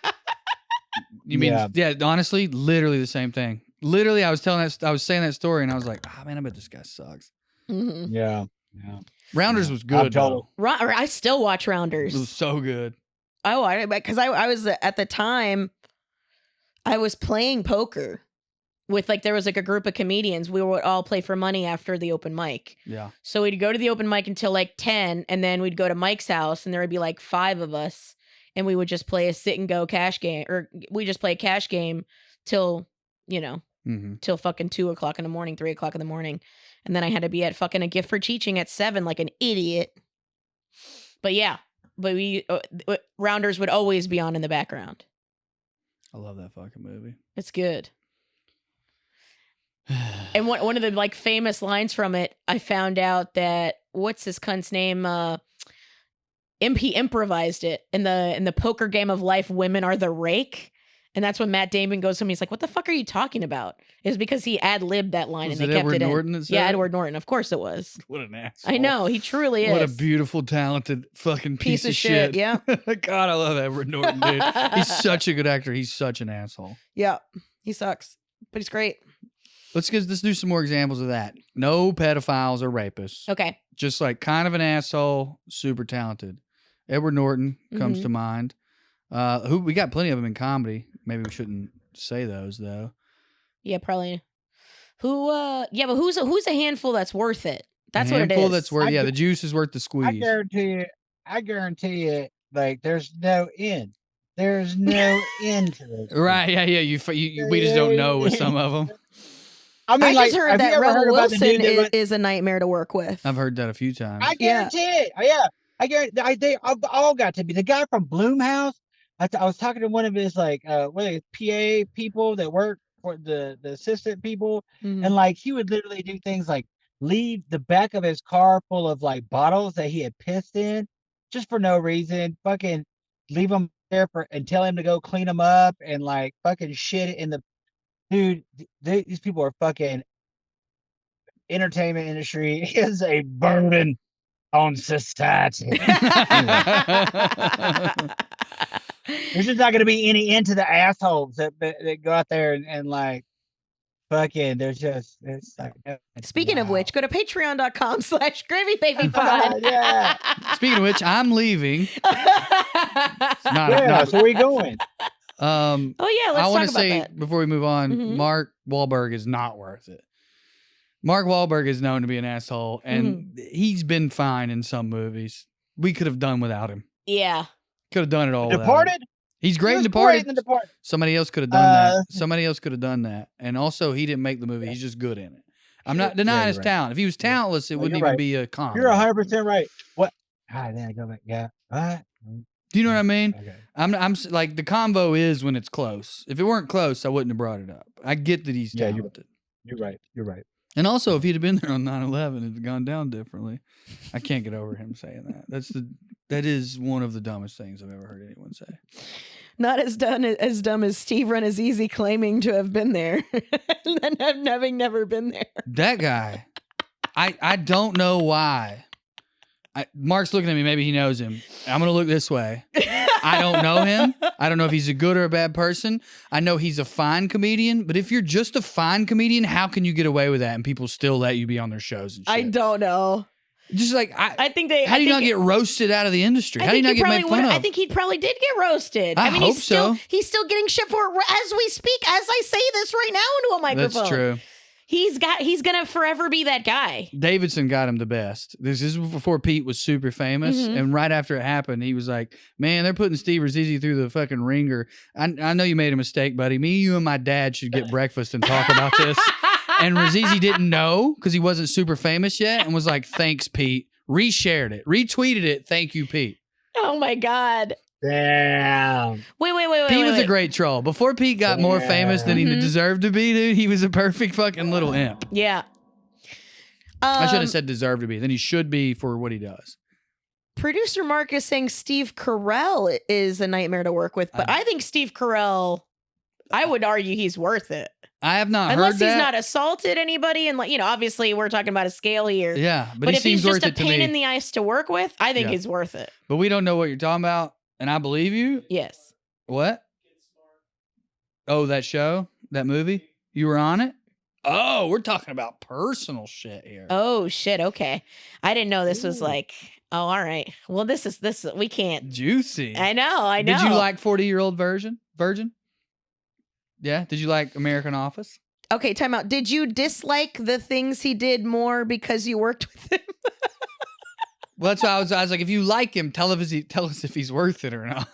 You mean, yeah, honestly, literally the same thing. Literally, I was saying that story and I was like, oh man, I bet this guy sucks. Mm-hmm. Yeah. Rounders was good. I still watch Rounders. It was so good. Oh, because I was at the time, I was playing poker with there was a group of comedians. We would all play for money after the open mic. Yeah. So we'd go to the open mic until 10, and then we'd go to Mike's house, and there would be 5 of us, and we would just play a sit and go cash game, or we just play a cash game till, till fucking 2 o'clock in the morning, 3 o'clock in the morning. And then I had to be at fucking a gift for teaching at 7 like an idiot. But yeah, we Rounders would always be on in the background. I love that fucking movie. It's good. And one of the like famous lines from it, I found out that what's his cunt's name? MP improvised it in the poker game of life. Women are the rake, and that's when Matt Damon goes to him. He's like, "What the fuck are you talking about?" It's because he ad-libbed that line Was and it they kept Edward it Norton in. that said Yeah, it? Edward Norton. Of course it was. What an asshole! I know, he truly is. What a beautiful, talented fucking piece of shit. Yeah. God, I love Edward Norton, dude. He's such a good actor. He's such an asshole. Yeah, he sucks, but he's great. Let's do some more examples of that. No pedophiles or rapists. Okay. Just like kind of an asshole, super talented. Edward Norton comes to mind. Who we got plenty of them in comedy. Maybe we shouldn't say those though. Yeah, probably. Who? Yeah, but who's a handful that's worth it? That's what it is. Handful that's worth. Yeah, the juice is worth the squeeze. I guarantee you. Like, there's no end. There's no end to this. Right? Yeah. We just don't know with some of them. I mean, I just heard that Rebel Wilson is a nightmare to work with. I've heard that a few times. I guarantee it. Yeah, I guarantee. They all got to be. The guy from Bloomhouse. I was talking to one of his PA people that work for the assistant people, and like he would literally do things like leave the back of his car full of like bottles that he had pissed in, just for no reason. Fucking leave them there and tell him to go clean them up, and like fucking shit in the. Dude, these people are fucking. Entertainment industry is a burden on society. There's just not going to be any end to the assholes that go out there and like fucking. There's just it's like. Speaking of which, go to patreon.com/gravybabypod. Yeah. Speaking of which, I'm leaving. So where you going? Oh yeah, let's I want talk to say about that. before we move on, Mark Wahlberg is not worth it. Mark Wahlberg is known to be an asshole, and he's been fine in some movies. We could have done without him. Yeah, could have done it all. Departed. He's great in Departed. Somebody else could have done that. Somebody else could have done that. And also, he didn't make the movie. He's just good in it. I'm not denying his talent. If he was talentless, it wouldn't even be a comedy. You're 100% right. What? Then I go back. Yeah. All right. Do you know what I mean? Okay. I'm like, the convo is when it's close. If it weren't close, I wouldn't have brought it up. I get that he's talented. You're right. And also, if he'd have been there on 9/11, it'd have gone down differently. I can't get over him saying that. That is one of the dumbest things I've ever heard anyone say. Not as dumb as Steve Renazizi claiming to have been there, and then having never been there. That guy, I don't know why. Mark's looking at me. Maybe he knows him. I'm going to look this way. I don't know him. I don't know if he's a good or a bad person. I know he's a fine comedian, but if you're just a fine comedian, how can you get away with that and people still let you be on their shows and shit? I don't know. Just like, I think they. How do you not get roasted out of the industry? How do you not get made fun of? I think he probably did get roasted. I mean, hope so. He's still getting shit for it as we speak, as I say this right now into a microphone. That's true. He's gonna forever be that guy. Davidson got him the best. This is before Pete was super famous, and right after it happened, he was like, "Man, they're putting Steve Rizzizi through the fucking ringer. I know you made a mistake, buddy. Me, you, and my dad should get breakfast and talk about this." And Rizzizi didn't know because he wasn't super famous yet, and was like, "Thanks, Pete." Reshared it, retweeted it. Thank you, Pete. Oh my God. Damn. Wait. Pete was a great troll. Before Pete got more famous than he deserved to be, dude, he was a perfect fucking little imp. Yeah. I should have said deserved to be. Then he should be for what he does. Producer Mark is saying Steve Carell is a nightmare to work with, but I think Steve Carell, I would argue he's worth it. I have not heard that. Unless he's not assaulted anybody, and obviously we're talking about a scale here. Yeah, but if he's just a to pain me. in the ice to work with, I think he's worth it. But we don't know what you're talking about, and I believe you. Yes. What? Oh, that show? That movie? You were on it? Oh, we're talking about personal shit here. Oh, shit. Okay. I didn't know this was like, oh, all right. Well, this is, we can't. Juicy. I know. Did you like 40-Year-Old Virgin? Yeah? Did you like American Office? Okay, time out. Did you dislike the things he did more because you worked with him? Well, that's why I was like, if you like him, tell us if he's worth it or not.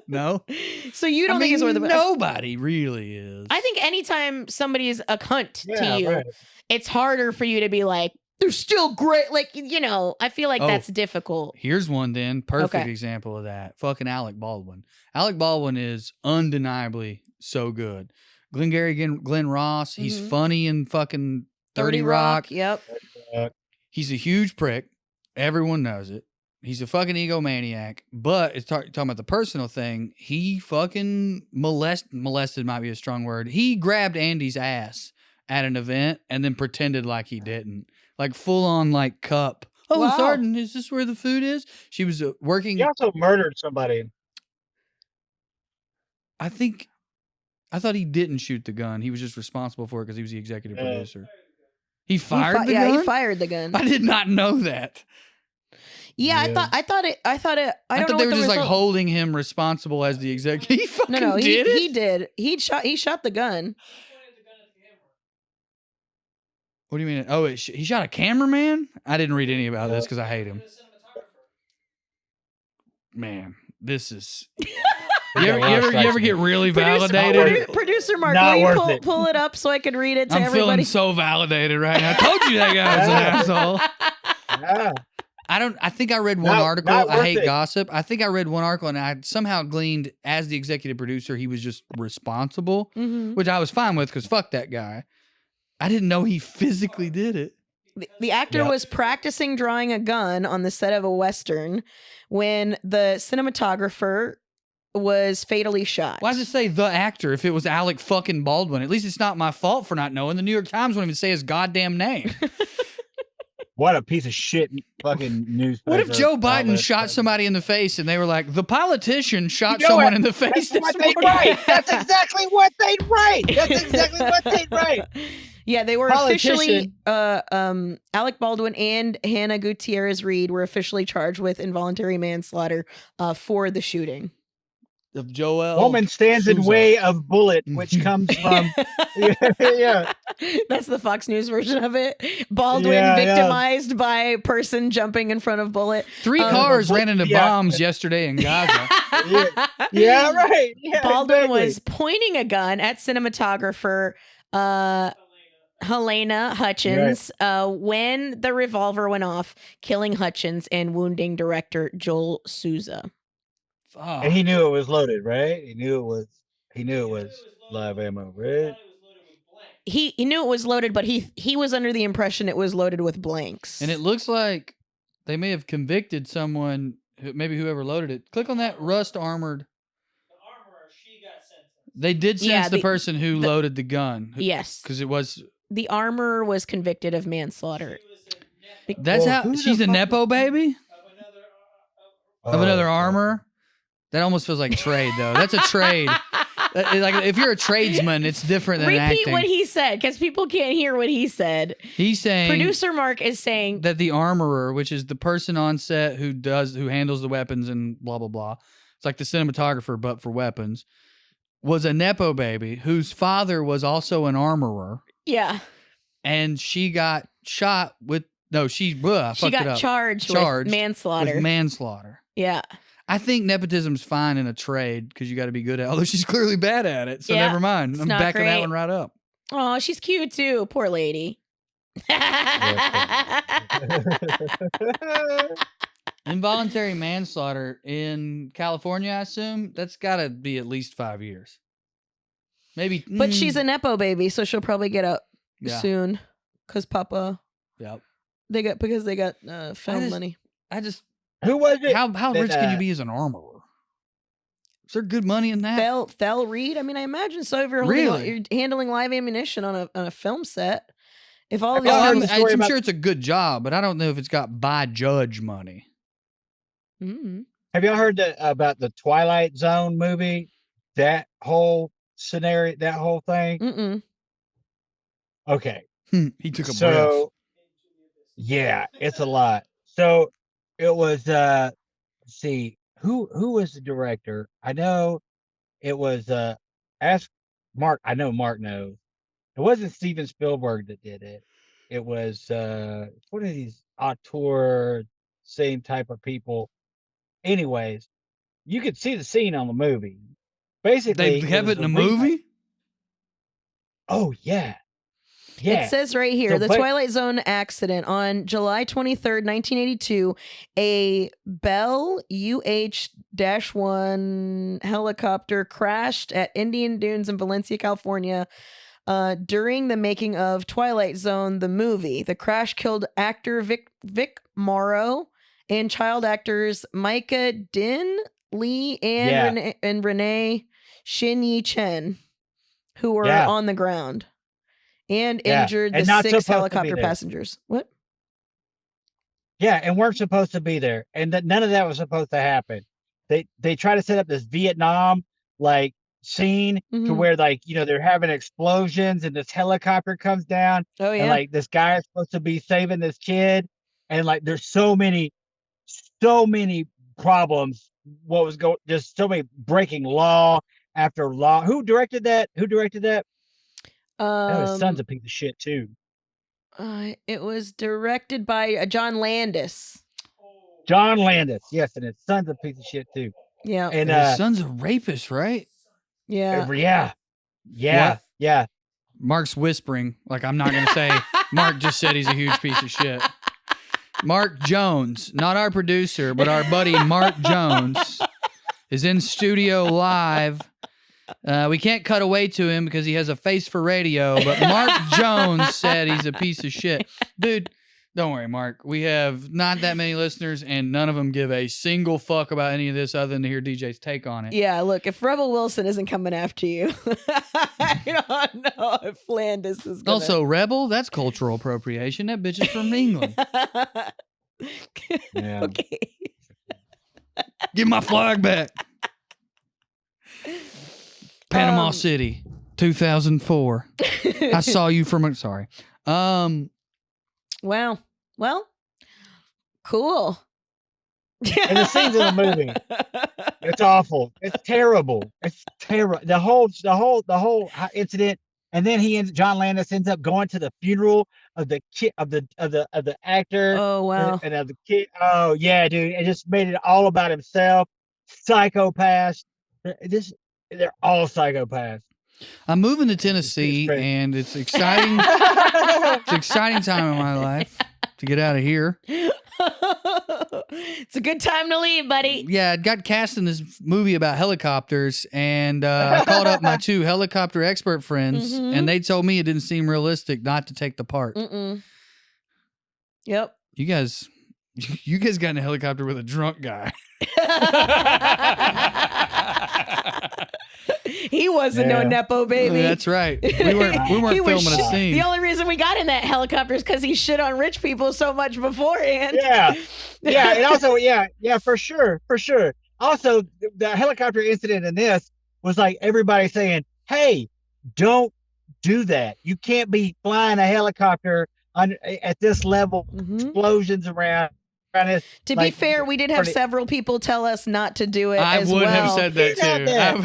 No. So you don't think he's worth it? Nobody really is. I think anytime somebody is a cunt to you, right. it's harder for you to be like, they're still great. Like, I feel like that's difficult. Here's one then. Perfect example of that. Fucking Alec Baldwin. Alec Baldwin is undeniably so good. Glenn Ross, he's funny in fucking 30 Rock. Yep. He's a huge prick. Everyone knows it. He's a fucking egomaniac. But it's talking about the personal thing. He fucking molested might be a strong word. He grabbed Andy's ass at an event and then pretended like he didn't. Like full on like cup. Oh, Wow. Sergeant, is this where the food is? She was working. He also murdered somebody. I thought he didn't shoot the gun. He was just responsible for it because he was the executive producer. He fired the gun? Yeah, he fired the gun. I did not know that. Yeah, I thought it. I thought they were just like holding him responsible as the executive. He fucking No, did it? he did. He shot the gun. What do you mean? Oh, he shot a cameraman? I didn't read any about this because I hate him. Man, this is. You ever get really validated? Producer Mark, Not will worth you it. pull it up so I can read it to I'm everybody? feeling so validated right now. I told you that guy was an asshole. Yeah. I think I read one article. not I worth hate it. gossip. I think I read one article and I somehow gleaned as the executive producer, he was just responsible, which I was fine with because fuck that guy. I didn't know he physically did it. The actor was practicing drawing a gun on the set of a Western when the cinematographer was fatally shot. Why does it say the actor if it was Alec fucking Baldwin? At least it's not my fault for not knowing. The New York Times won't even say his goddamn name. What a piece of shit fucking newspaper. What if Joe Biden outlet. shot somebody in the face and they were like, the politician shot someone in the face this That's morning? what they'd write. That's exactly what they'd write. That's exactly what they'd write. Yeah, they were officially Alec Baldwin and Hannah Gutierrez Reed were officially charged with involuntary manslaughter for the shooting. Of Joel. Woman stands in Sousa. way of bullet, which comes from yeah. That's the Fox News version of it. Baldwin victimized by person jumping in front of bullet. 3 cars ran into bombs yesterday in Gaza. Yeah, right. Yeah, Baldwin was pointing a gun at cinematographer Helena Hutchins when the revolver went off, killing Hutchins and wounding director Joel Souza. And he knew it was loaded, right? He knew it was live ammo, right? He knew it was loaded, but he was under the impression it was loaded with blanks. And it looks like they may have convicted someone, maybe whoever loaded it. Click on that rust armored. The armorer, she got sentenced. They did sentence the person who loaded the gun. Yes. Because it was. The armorer was convicted of manslaughter. That's how she's a Nepo baby? Of another armorer? That almost feels like trade, though. That's a trade. Like if you're a tradesman, it's different than acting. Repeat what he said, because people can't hear what he said. He's saying Producer Mark is saying that the armorer, which is the person on set who handles the weapons and blah blah blah. It's like the cinematographer, but for weapons, was a Nepo baby whose father was also an armorer. Yeah. And she got shot with she got charged with manslaughter. With manslaughter. Yeah. I think nepotism's fine in a trade because you got to be good at it, although she's clearly bad at it. So never mind. I'm backing that one right up. Oh, she's cute too. Poor lady. Involuntary manslaughter in California, I assume, that's got to be at least 5 years. Maybe. But she's a Nepo baby, so she'll probably get out soon. Because Papa. Yep. They got film money. Who was it? How rich can you be as an armorer? Is there good money in that? Thel Reed? I mean, I imagine so. If you're handling live ammunition on a film set. If all of these I'm sure it's a good job, but I don't know if it's got by judge money. Mm-hmm. Have y'all heard about the Twilight Zone movie? That whole scenario, that whole thing? Mm-mm. Okay. He took a breath. Yeah, it's a lot. So it was let's see, who was the director? I know it was ask Mark. I know Mark knows. It wasn't Steven Spielberg that did it. It was what are these auteur same type of people? Anyways, you could see the scene on the movie. They Basically, have it in a remake. movie? Oh yeah. It says right here, So, the but- Twilight Zone accident on July 23rd, 1982, a Bell UH-1 helicopter crashed at Indian Dunes in Valencia, California, during the making of Twilight Zone, the movie. The crash killed actor Vic Morrow and child actors Micah Din Lee and Renee Shin Yi Chen, who were on the ground. And injured and the not 6 supposed to be helicopter there. passengers. What? Yeah, and weren't supposed to be there, and that none of that was supposed to happen. They try to set up this Vietnam like scene to where like they're having explosions and this helicopter comes down. Oh yeah. And like this guy is supposed to be saving this kid, and like there's so many problems. Just so many breaking law after law. Who directed that? That was Son's a piece of shit too. It was directed by John Landis. John Landis, yes, and his Son's a piece of shit too. Yeah. And his son's a rapist, right? Yeah. Yeah. Mark's whispering, like I'm not going to say. Mark just said he's a huge piece of shit. Mark Jones, not our producer, but our buddy Mark Jones, is in studio live. We can't cut away to him because he has a face for radio, but Mark Jones said he's a piece of shit. Dude, don't worry, Mark. We have not that many listeners, and none of them give a single fuck about any of this other than to hear DJ's take on it. Yeah, look, if Rebel Wilson isn't coming after you, I don't know if Landis is gonna... Also, Rebel, that's cultural appropriation. That bitch is from England. Yeah. Okay. Give my flag back. Panama City, 2004. I saw you from... Sorry. Wow. Well, cool. And the scenes in the movie, it's awful. It's terrible. It's terrible. The whole incident, and then John Landis ends up going to the funeral of the kid of the actor. Oh wow. And of the kid. Oh yeah, dude. It just made it all about himself. Psychopaths. They're all psychopaths. I'm moving to Tennessee, and it's exciting. It's an exciting time in my life to get out of here. It's a good time to leave, buddy. Yeah, I got cast in this movie about helicopters, and I called up my 2 helicopter expert friends, and they told me it didn't seem realistic not to take the part. Yep. You guys got in a helicopter with a drunk guy. He wasn't no Nepo baby. That's right. We weren't filming a scene. The only reason we got in that helicopter is because he shit on rich people so much beforehand. Yeah, and also, for sure. Also, the helicopter incident in this was like everybody saying, "Hey, don't do that. You can't be flying a helicopter at this level. Explosions around." To be fair, we did have several people tell us not to do it. I as would well. have said that too.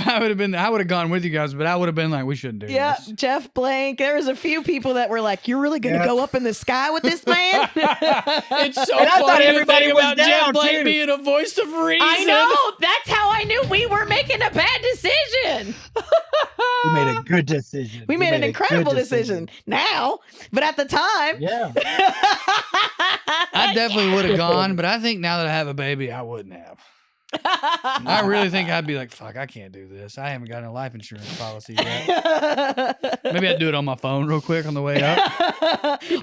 I would have gone with you guys, but I would have been like, we shouldn't do this. Jeff Blank. There was a few people that were like, "You're really going to go up in the sky with this man?" It's so And I thought funny to everybody think was about Jeff down, Blank too. being a voice of reason. I know. That's how I knew we were making a bad decision. We made a good decision. We made an incredible decision now, but at the time, Yeah. I definitely would have gone, but I think now that I have a baby, I wouldn't have. I really think I'd be like, fuck, I can't do this. I haven't gotten a life insurance policy yet. Maybe I'd do it on my phone real quick on the way up.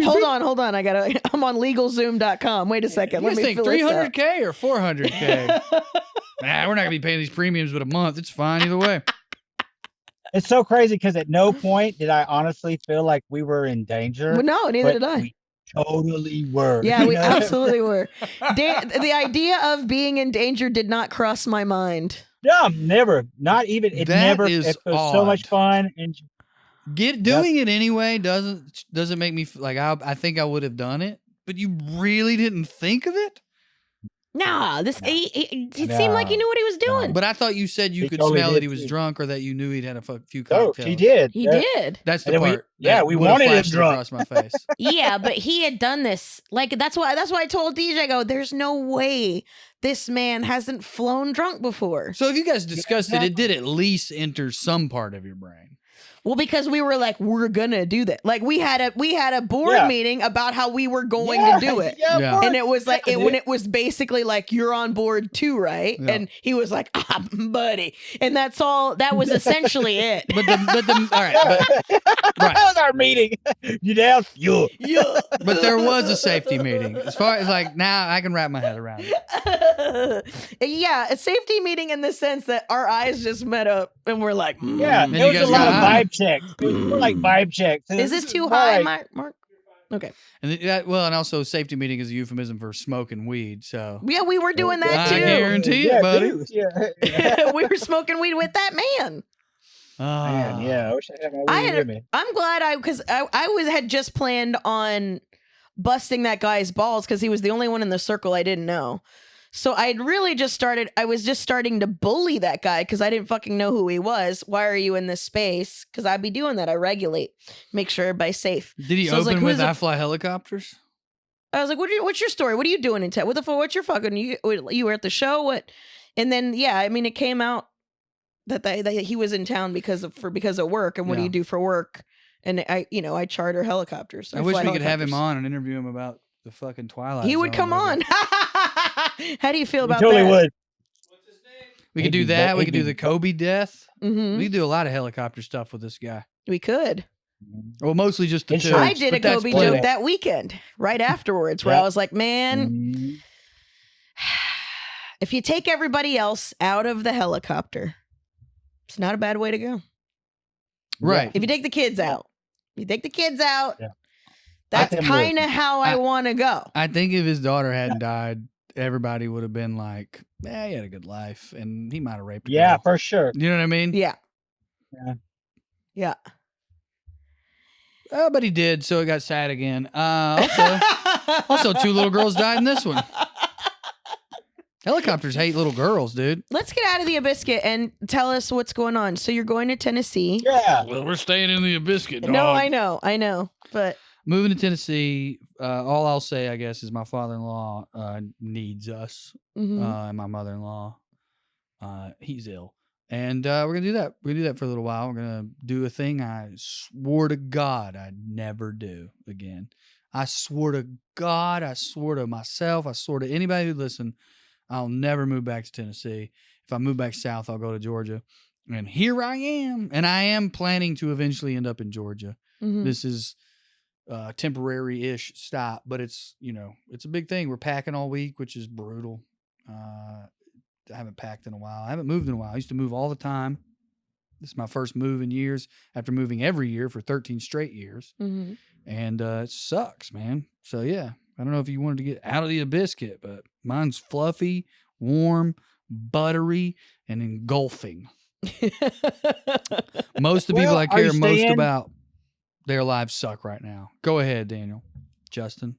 Hold on. I'm on legalzoom.com. Wait a second. You Let guys me think fill this out. $300K or $400K? Nah, we're not going to be paying these premiums but a month. It's fine either way. It's so crazy because at no point did I honestly feel like we were in danger. Well, no, neither did I. We totally were. Yeah, we You know? absolutely were. The idea of being in danger did not cross my mind. No, never. Not even. It That never. is It was so much odd. fun. And Doing it anyway doesn't make me like I think I would have done it, but you really didn't think of it? Nah, it seemed No. like he knew what he was doing. But I thought you said you He could totally smell did, that he was too. drunk or that you knew he'd had a few No, cocktails. he did. He Yeah. did. That's the And then we- part. yeah, that we would've wanted him flashed drunk. across my face. Yeah, but he had done this. Like that's why I told DJ, I go, there's no way this man hasn't flown drunk before. So if you guys discussed it did at least enter some part of your brain. Well, because we were like, we're gonna do that. Like we had a board meeting about how we were going to do it. Yeah. Yeah. And it was like when it was basically like you're on board too, right? Yeah. And he was like, buddy. And that's all that was essentially it. But the all right, That right. was our meeting. You down? You. Yeah. But there was a safety meeting. As far as like now I can wrap my head around it. Yeah, a safety meeting in the sense that our eyes just met up and we're like, Yeah, And there you was guys a lot got of high. vibe checks. It was more like vibe checks. is this too more high, like- Mark? Okay. And and also safety meeting is a euphemism for smoking weed. So Yeah, we were doing that I too. guarantee Yeah, it, buddy. dude, Yeah. We were smoking weed with that man. Man, yeah. I wish I had my I weed had- with me. I'm glad because I had just planned on busting that guy's balls because he was the only one in the circle I didn't know. So I was just starting to bully that guy because I didn't fucking know who he was. Why are you in this space? Because I'd be doing that. I regulate, make sure everybody's safe. Did he So I was open like, with who's I a- fly helicopters? I was like, what's your story? What are you doing in town? What the fuck? What's your fucking, you were at the show? What? And then, yeah, I mean, it came out that he was in town because of work. And what do Yeah. you do for work? And I charter helicopters. I wish fly we could have him helicopters. on and interview him about the fucking Twilight. He would Zone come movie. on. How do you feel You about totally that? would. What's his name? We could do Maybe, that. We could do maybe. the Kobe death. Mm-hmm. We could do a lot of helicopter stuff with this guy. We could. Well, mostly just the two. Insurance. I did a but that's Kobe plenty. joke that weekend, right afterwards, where Yeah. I was like, man, Mhm. if you take everybody else out of the helicopter, it's not a bad way to go. Right. If you take the kids out, Yeah. that's Let them kind of how I I- want to go. I think if his daughter hadn't died, everybody would have been like, he had a good life. And he might have raped a Yeah, girl. for sure. You know what I mean? Yeah. Yeah. Yeah. Oh, but he did, so it got sad again. Also, two little girls died in this one. Helicopters hate little girls, dude. Let's get out of the Abiscuit and tell us what's going on. So you're going to Tennessee. Yeah. Well, we're staying in the Abiscuit, dog. No, I know. But Moving to Tennessee, all I'll say, I guess, is my father-in-law needs us, mhm. and my mother-in-law, he's ill. And we're going to do that. We're going to do that for a little while. We're going to do a thing I swore to God I'd never do again. I swore to God, I swore to myself, I swore to anybody who listened, I'll never move back to Tennessee. If I move back south, I'll go to Georgia. And here I am. And I am planning to eventually end up in Georgia. Mhm. This is temporary-ish stop, but it's a big thing. We're packing all week, which is brutal. I haven't packed in a while. I haven't moved in a while. I used to move all the time. This is my first move in years after moving every year for 13 straight years. Mhm. And it sucks, man. So, yeah, I don't know if you wanted to get out of the biscuit, but mine's fluffy, warm, buttery, and engulfing. Most of the people Well, I are care you most staying? about, their lives suck right now. Go ahead, Daniel. Justin.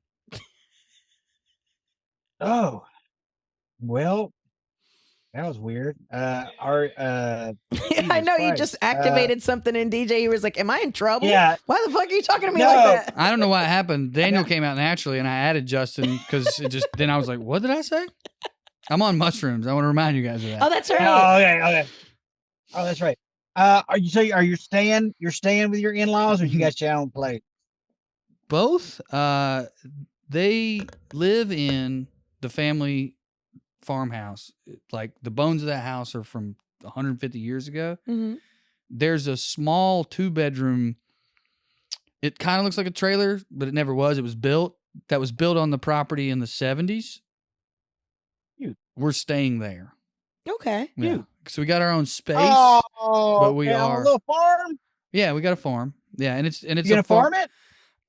Oh. Well, that was weird. I Jesus know you Christ. just activated something in DJ. He was like, "Am I in trouble? Yeah. Why the fuck are you talking to me No. like that?" I don't know what happened. Daniel came out naturally, and I added Justin because it just. Then I was like, "What did I say?" I'm on mushrooms. I want to remind you guys of that. Oh, that's right. Oh, okay. Oh, that's right. Are you staying? You're staying with your in-laws, or you got your own place? Both. They live in the family farmhouse. Like the bones of that house are from 150 years ago. Mhm. There's a small 2-bedroom. It kind of looks like a trailer, but it never was. It was built. That was built on the property in the 70s. Cute. We're staying there. Okay. Yeah. Cute. So we got our own space. Oh, but we okay, on are- a little farm. Yeah, we got a farm. Yeah, and it's You a gonna farm it?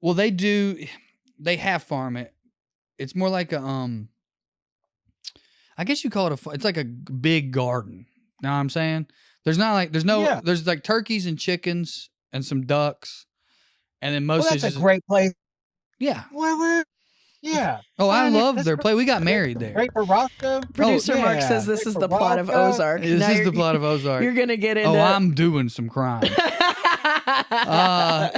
Well, they do. They have farm it. It's more like a I guess you call it it's like a big garden. Know what I'm saying? There's Yeah. there's like turkeys and chickens and some ducks, and then Well, mostly that's a just great place. yeah. Where Yeah. Oh, I Honey, love that's their play. We got married there. Great for Roscoe. Producer Mark yeah. says this Great is for the plot of Roscoe. Ozark. This Now is you're- the plot of Ozark. You're gonna get into. Oh, I'm doing some crime.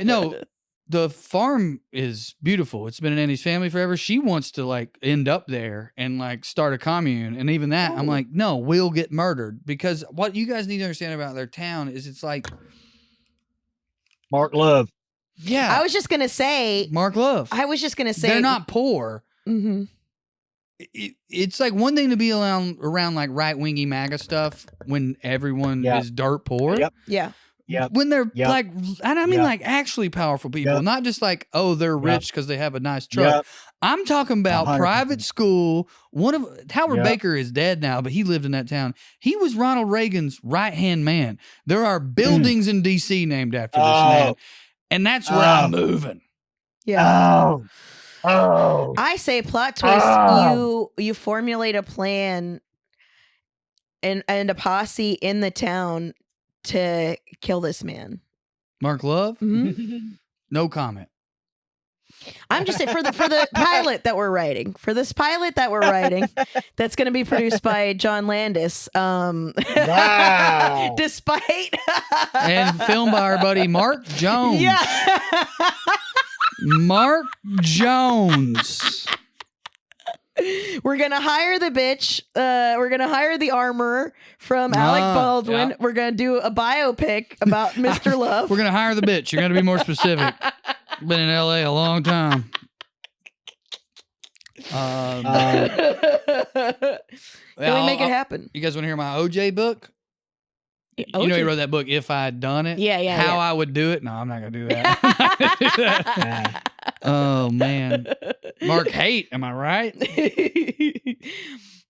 No, the farm is beautiful. It's been in Andy's family forever. She wants to like end up there and like start a commune. And even that, I'm like, no, we'll get murdered. Because what you guys need to understand about their town is it's like, Mark Love. yeah, I was just gonna say. Mark Love. I was just gonna say They're not poor. Mhm. It's like one thing to be around like right wingy MAGA stuff when everyone Yeah. is dirt poor. Yep. Yeah. Yep. When they're Yep. like, and I mean Yep. like actually powerful people, Yep. not just like, oh, they're rich because they have a nice truck. Yep. I'm talking about 100%. private school. One of Howard Yep. Baker is dead now, but he lived in that town. He was Ronald Reagan's right hand man. There are buildings in D.C. named after this man, and that's where I'm moving. Yeah. Oh. I say plot twist. Oh. You formulate a plan and a posse in the town to kill this man. Mark Love, Mhm. no comment. I'm just saying for the pilot that we're writing, that's going to be produced by John Landis. Wow. Despite And filmed by our buddy Mark Jones. yeah. Mark Jones. We're gonna hire the bitch. We're gonna hire the armorer from Alec Baldwin. Yeah. We're gonna do a biopic about Mr. Love. We're gonna hire the bitch. You're gonna be more specific. Been in LA a long time. Can we make it happen? You guys want to hear my OJ book? You know, he wrote that book, If I'd Done It. Yeah, yeah, How yeah. I would do it. No, I'm not gonna do that. I'm not gonna do that. Oh man, Mark hate. Am I right?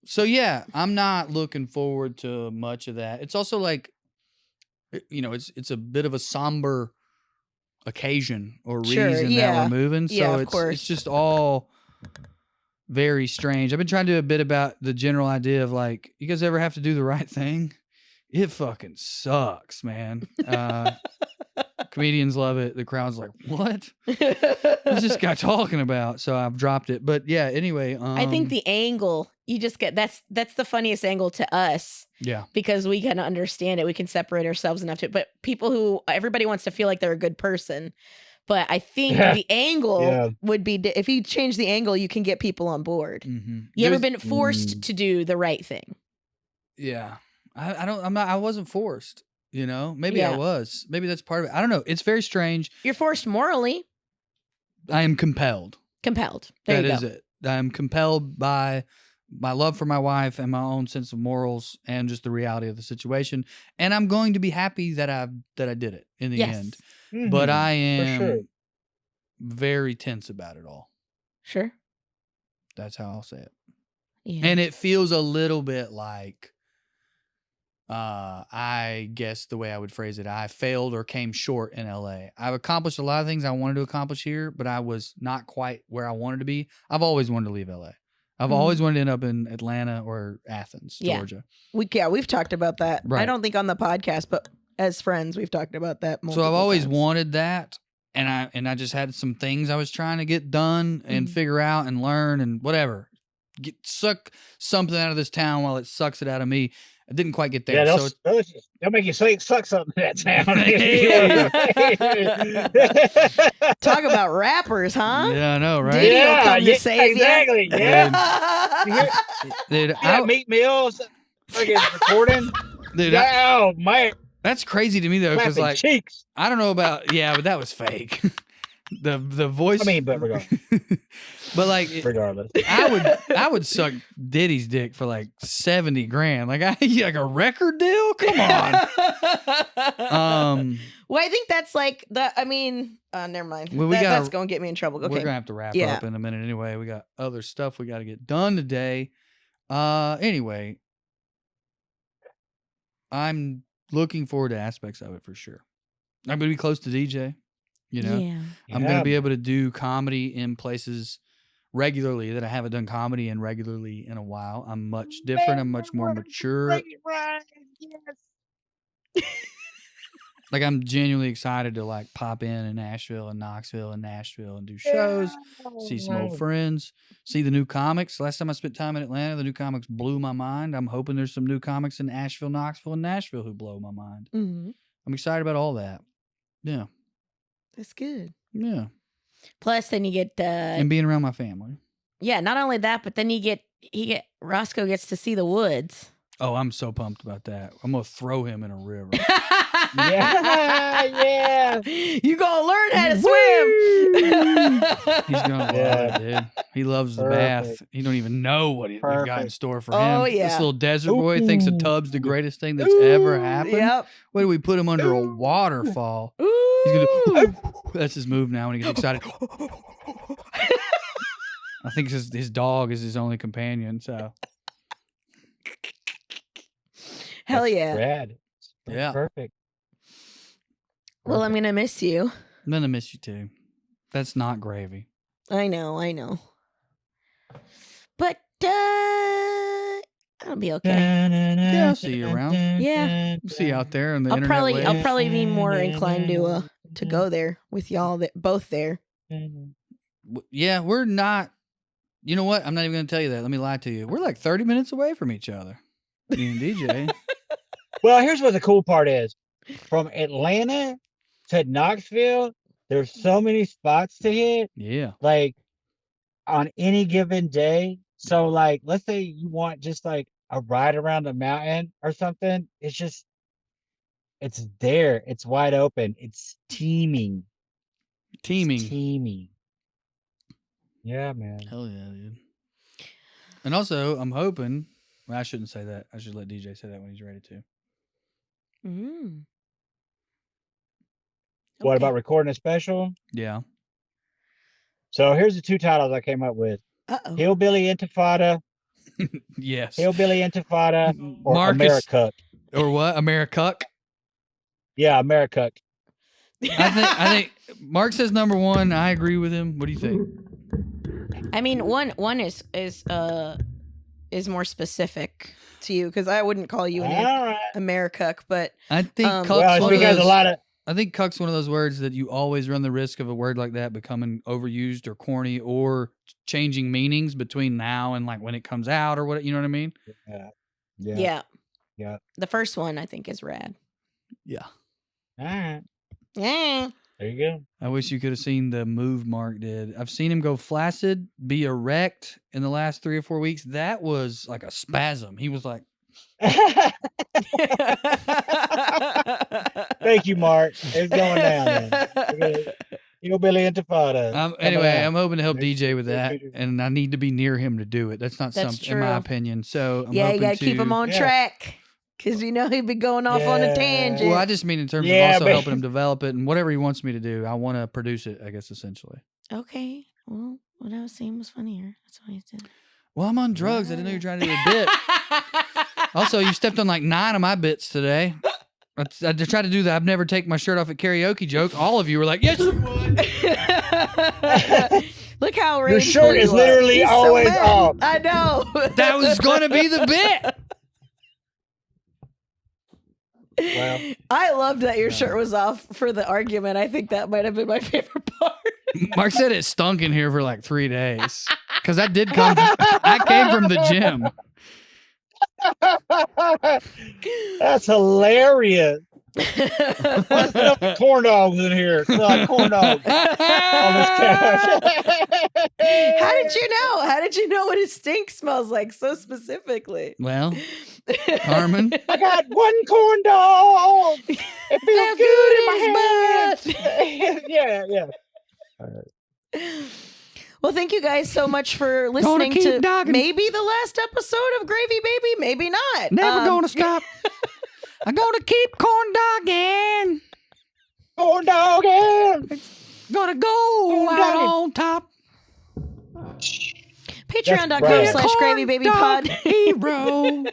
So yeah, I'm not looking forward to much of that. It's also like, you know, it's a bit of a somber occasion or Sure, reason that yeah. we're moving. So Yeah, of it's course. it's just all very strange. I've been trying to do a bit about the general idea of like, you guys ever have to do the right thing? It fucking sucks, man. Comedians love it. The crowd's like, what? What's this guy talking about? So I've dropped it. But yeah, anyway. I think the angle you just get that's the funniest angle to us yeah. because we can understand it. We can separate ourselves enough to. But people who everybody wants to feel like they're a good person. But I think the angle would be if you change the angle, you can get people on board. Mm-hmm. You ever been forced to do the right thing? Yeah. I wasn't forced, you know, maybe I Yeah. was, maybe that's part of it. I don't know. It's very strange. You're forced morally. I am compelled. Compelled. There That you is go. it. I am compelled by my love for my wife and my own sense of morals and just the reality of the situation. And I'm going to be happy that I did it in the Yes. end. Mhm. But I am sure. very tense about it all. Sure. That's how I'll say it. Yeah. And it feels a little bit like, I guess the way I would phrase it, I failed or came short in LA. I've accomplished a lot of things I wanted to accomplish here, but I was not quite where I wanted to be. I've always wanted to leave LA. I've always wanted to end up in Atlanta or Athens, Yeah. Georgia. We've talked about that. I Right. don't think on the podcast, but as friends, we've talked about that. So Multiple I've always times. wanted that. And I just had some things I was trying to get done and figure out and learn and whatever. Suck something out of this town while it sucks it out of me. I didn't quite get there. Yeah, So they'll make you suck something in that town. Talk about rappers, huh? yeah, I know, right? Diddy will come to save ya. exactly. Yeah. Dude, Yeah, Meat Mills friggin' recording. dude, Yeah, oh man, that's crazy to me though, because clapping like cheeks. I don't know about but that was fake. the voice. I mean, but regardless. but like Regardless. I would suck Diddy's dick for like $70,000. Like like a record deal. Come on. Well, I think that's like the. I mean, never mind. Well, That's going to get me in trouble. We're Okay. gonna have to wrap Yeah. up in a minute anyway. We got other stuff we got to get done today. Anyway, I'm looking forward to aspects of it for sure. I'm gonna be close to DJ. You know, Yeah. I'm going to be able to do comedy in places regularly that I haven't done comedy in regularly in a while. I'm much different. I'm much more mature. Like I'm genuinely excited to like pop in Nashville and Knoxville and Nashville and do shows, see some old friends, see the new comics. Last time I spent time in Atlanta, the new comics blew my mind. I'm hoping there's some new comics in Asheville, Knoxville, and Nashville who blow my mind. Mm-hmm. I'm excited about all that. Yeah. That's good. Yeah. Plus, then you get and being around my family. Yeah, not only that, but then Roscoe gets to see the woods. Oh, I'm so pumped about that. I'm gonna throw him in a river. yeah. You gonna learn how to swim. He's gonna love it, dude. He loves the bath. He don't even know what we've got in store for him. Oh, yeah. This little desert boy thinks a tub's the greatest thing that's ever happened. Yep. What do we put him under a waterfall? Ooh. He's gonna do, that's his move now when he gets excited. I think his dog is his only companion, so. Hell yeah. Rad. Yeah. Perfect. Well, I'm going to miss you. I'm going to miss you too. That's not gravy. I know. But, I'll be okay. Yeah, I'll see you around. Yeah. See you out there on the internet. I'll probably be more inclined to go there with y'all both there. Yeah, we're not. You know what? I'm not even going to tell you that. Let me lie to you. We're like 30 minutes away from each other. Me and DJ. Well, here's what the cool part is. From Atlanta to Knoxville, there's so many spots to hit. Yeah. Like on any given day. So like, let's say you want just like a ride around the mountain or something. It's there. It's wide open. It's teeming. Yeah, man. Hell yeah, dude. And also, I'm hoping. Well, I shouldn't say that. I should let DJ say that when he's ready to. Mm. What about recording a special? Yeah. So here's the two titles I came up with. Uh-oh. Hillbilly Intifada. Yes. Hillbilly Intifada or Marcus, Americuck. Or what? Americuck? Yeah, Americuck. I think Mark says number one. I agree with him. What do you think? I mean, one is more specific to you because I wouldn't call you an Americuck, but I think cuck's well, it's because a lot of. I think cuck's one of those words that you always run the risk of a word like that becoming overused or corny or changing meanings between now and like when it comes out or what, you know what I mean? Yeah. The first one I think is rad. Yeah. All right. Yeah. There you go. I wish you could have seen the move Mark did. I've seen him go flaccid, be erect in the last 3 or 4 weeks. That was like a spasm. He was like, Thank you, Mark. It's going down, man. Hillbilly Intifada. Anyway, I'm hoping to help DJ with that, and I need to be near him to do it. That's something, true. in my opinion. So I'm you hoping gotta keep him on track because he'd be going off on a tangent. Well, I just mean in terms of also helping him develop it and whatever he wants me to do. I want to produce it, I guess, essentially. Okay. Well, what I was saying was funnier. That's why I did. Well, I'm on drugs. I didn't know you were trying to do a bit. Also, you stepped on like 9 of my bits today. I tried to do that. I've never taken my shirt off at karaoke joke. All of you were like, yes, you would. Look how your shirt is literally always off. I know. That was going to be the bit. Well, I loved that your shirt was off for the argument. I think that might have been my favorite part. Mark said it stunk in here for like 3 days because I did come. I came from the gym. That's hilarious. What's up, corn dogs in here? Like corn dogs on this couch. How did you know? How did you know what his stink smells like so specifically? Well, Carmen, I got one corn dog. It feels good in my hand. Yeah. All right. Well, thank you guys so much for listening to dogging. Maybe the last episode of Gravy Baby, maybe not. Never gonna stop. I'm gonna keep corn dogging. Corn dogging. Gonna go out on top. Patreon.com/GravyBabyPod. Hero.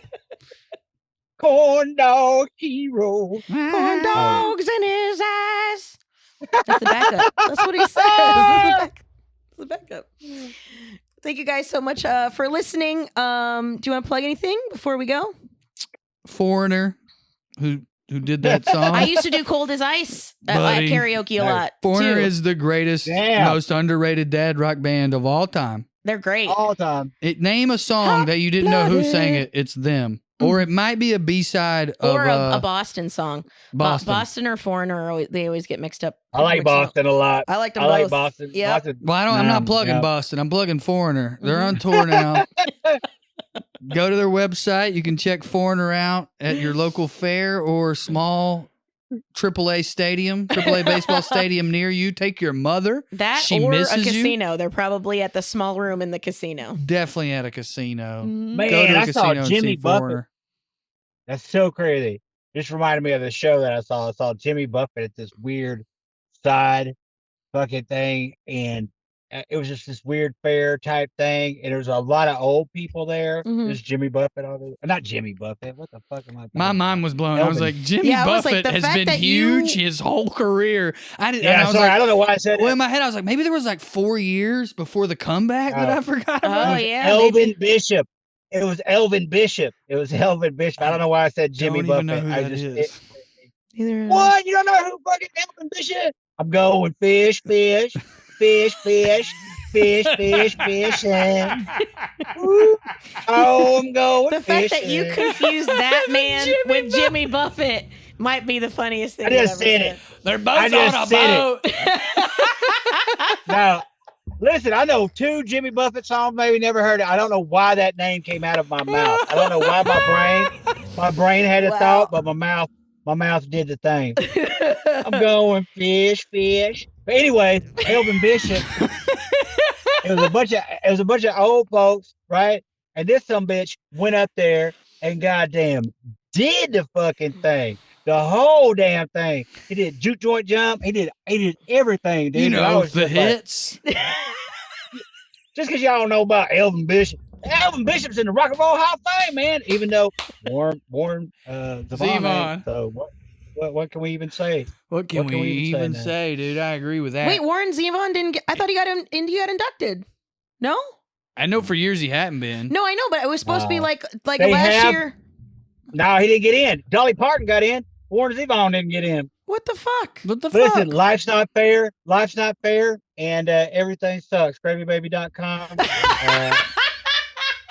Corn dog hero. Corn dogs in his eyes. That's the backup. That's what he says. That's the backup. Thank you guys so much for listening. Do you want to plug anything before we go? Foreigner who who did that song. I used to do Cold as Ice at Buddy, karaoke a lot. Foreigner too. is the greatest, most underrated dad rock band of all time. They're great. All the time. Name a song that you didn't know who sang it. It's them. Or it might be a B-side or of a Boston song. Boston. Boston or Foreigner, they always get mixed up. I like Boston a lot. I like them I both. like Boston. Yep. Boston. Well, I'm not plugging Boston. I'm plugging Foreigner. They're on tour now. Go to their website. You can check Foreigner out at your local fair or small AAA baseball stadium near you. Take your mother. She or a misses casino. They're probably at the small room in the casino. Definitely at a casino. Man, Go to a I saw casino and Jimmy see Buffett. Foreigner. That's so crazy. Just reminded me of the show that I saw. I saw Jimmy Buffett at this weird side fucking thing, and it was just this weird fair type thing, and there was a lot of old people there. There's Jimmy Buffett on there. Not Jimmy Buffett. What the fuck am I? My mind was blown. I was like, Jimmy Buffett has been huge his whole career. I don't know why I said that. Well, in my head, I was like, maybe there was like 4 years before the comeback that I forgot about. Oh, yeah. Elvin Bishop. It was Elvin Bishop. I don't know why I said Jimmy Buffett. Don't even know who that is. What? You don't know who fucking Elvin Bishop? I'm going fish. Oh, I'm going The fact that fishing. you confused that man with Jimmy Buffett might be the funniest thing I just I've ever said said. it. They're both I on just a said boat. Now, listen, I know 2 Jimmy Buffett songs, maybe never heard it. I don't know why that name came out of my mouth. I don't know why my brain had a thought, but my mouth did the thing. I'm going fish. But anyway, Elvin Bishop, it was a bunch of old folks, right? And this bitch went up there and goddamn did the fucking thing. The whole damn thing. He did juke joint jump. He did everything, dude. You I know was the just like, hits. just because y'all don't know about Elvin Bishop. Elvin Bishop's in the Rock and Roll Hall of Fame, man. Even though Warren Zevon. So what can we even say? What can we even say, dude? I agree with that. Wait, Warren Zevon didn't get, I thought he got inducted. No? I know for years he hadn't been. No, I know, but it was supposed to be like They last year. No, he didn't get in. Dolly Parton got in. Warren Zevon didn't get in. What the fuck? What the Listen, fuck? life's not fair. Life's not fair, and everything sucks. GravyBaby.com.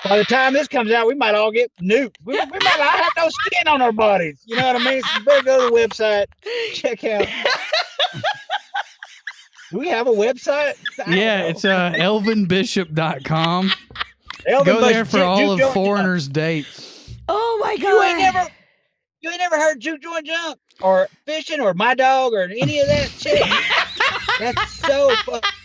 By the time this comes out, we might all get nuked. We might not have no skin on our bodies. You know what I mean? So you better go to the website, check out. Do we have a website? Yeah, it's elvinbishop.com. Elvin Go there Bishop, for all Juke of Foreigner's dates. Oh my You ain't god. never heard Juke Joint Jump or fishing or My Dog or any of that shit. That's so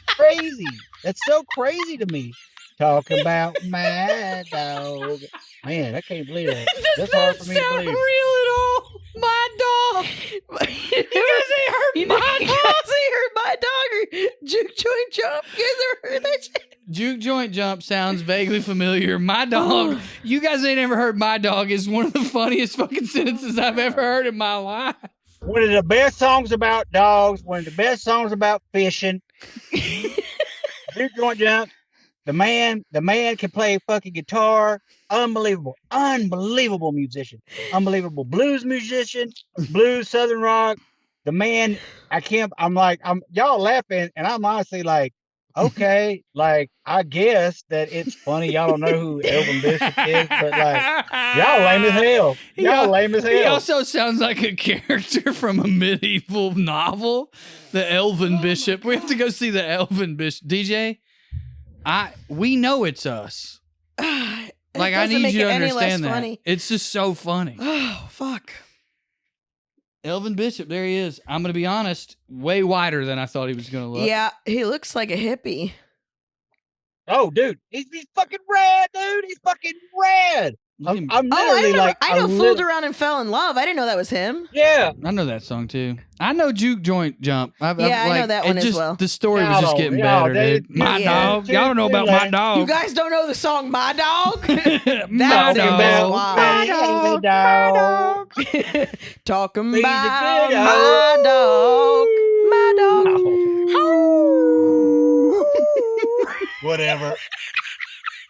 crazy. That's so crazy to me. Talk about my dog. Man, I can't believe that. That's hard for me to Sound believe. real at all. My dog. You guys ain't heard my dog. You guys ain't heard my dog or Juke Joint Jump. You guys ever heard that shit? Juke joint jump sounds vaguely familiar. My dog. You guys ain't ever heard my dog is one of the funniest fucking sentences I've ever heard in my life. One of the best songs about dogs. One of the best songs about fishing. Juke Joint Jump. The man can play fucking guitar. Unbelievable musician. Unbelievable blues musician. Blues, Southern rock. The man, y'all laughing, and I'm honestly like, okay, like, I guess that it's funny. Y'all don't know who Elvin Bishop is, but like, y'all lame as hell. Y'all lame as hell. He also sounds like a character from a medieval novel. The Elvin Bishop. We have to go see the Elvin Bishop. DJ, we know it's us. Like, I need you to understand that. Funny. It's just so funny. Oh, fuck. Elvin Bishop, there he is. I'm going to be honest, way whiter than I thought he was going to look. Yeah, he looks like a hippie. Oh, dude, he's fucking rad, dude. He's fucking rad. I'm literally I know Fooled Around and Fell in Love. I didn't know that was him. Yeah. I know that song too. I know Juke Joint Jump. I know that one as well. The story was just getting better, dude. My dog. Y'all don't know about my dog. You guys don't know the song My Dog? My dog. My dog. Talking He's a about good my dog. My dog.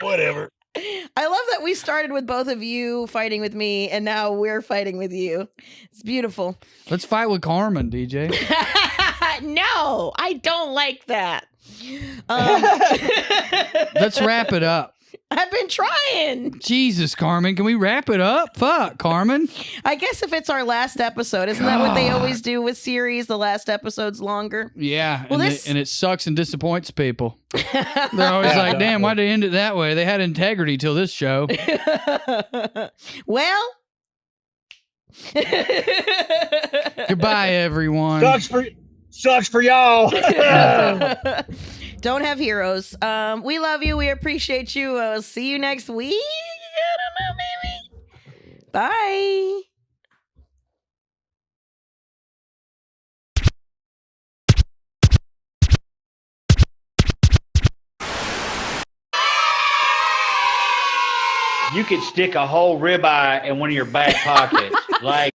Whatever. I love that we started with both of you fighting with me, and now we're fighting with you. It's beautiful. Let's fight with Carmen, DJ. No, I don't like that. Let's wrap it up. I've been trying. Jesus, Carmen, can we wrap it up? Fuck, Carmen. I guess if it's our last episode, isn't that what they always do with series? The last episode's longer. Yeah, Well, and it sucks and disappoints people. They're always like, damn, why'd they end it that way? They had integrity till this show. Well. Goodbye, everyone. Sucks for y'all. Don't have heroes. We love you. We appreciate you. See you next week. I don't know, maybe. Bye. You could stick a whole ribeye in one of your back pockets. Like,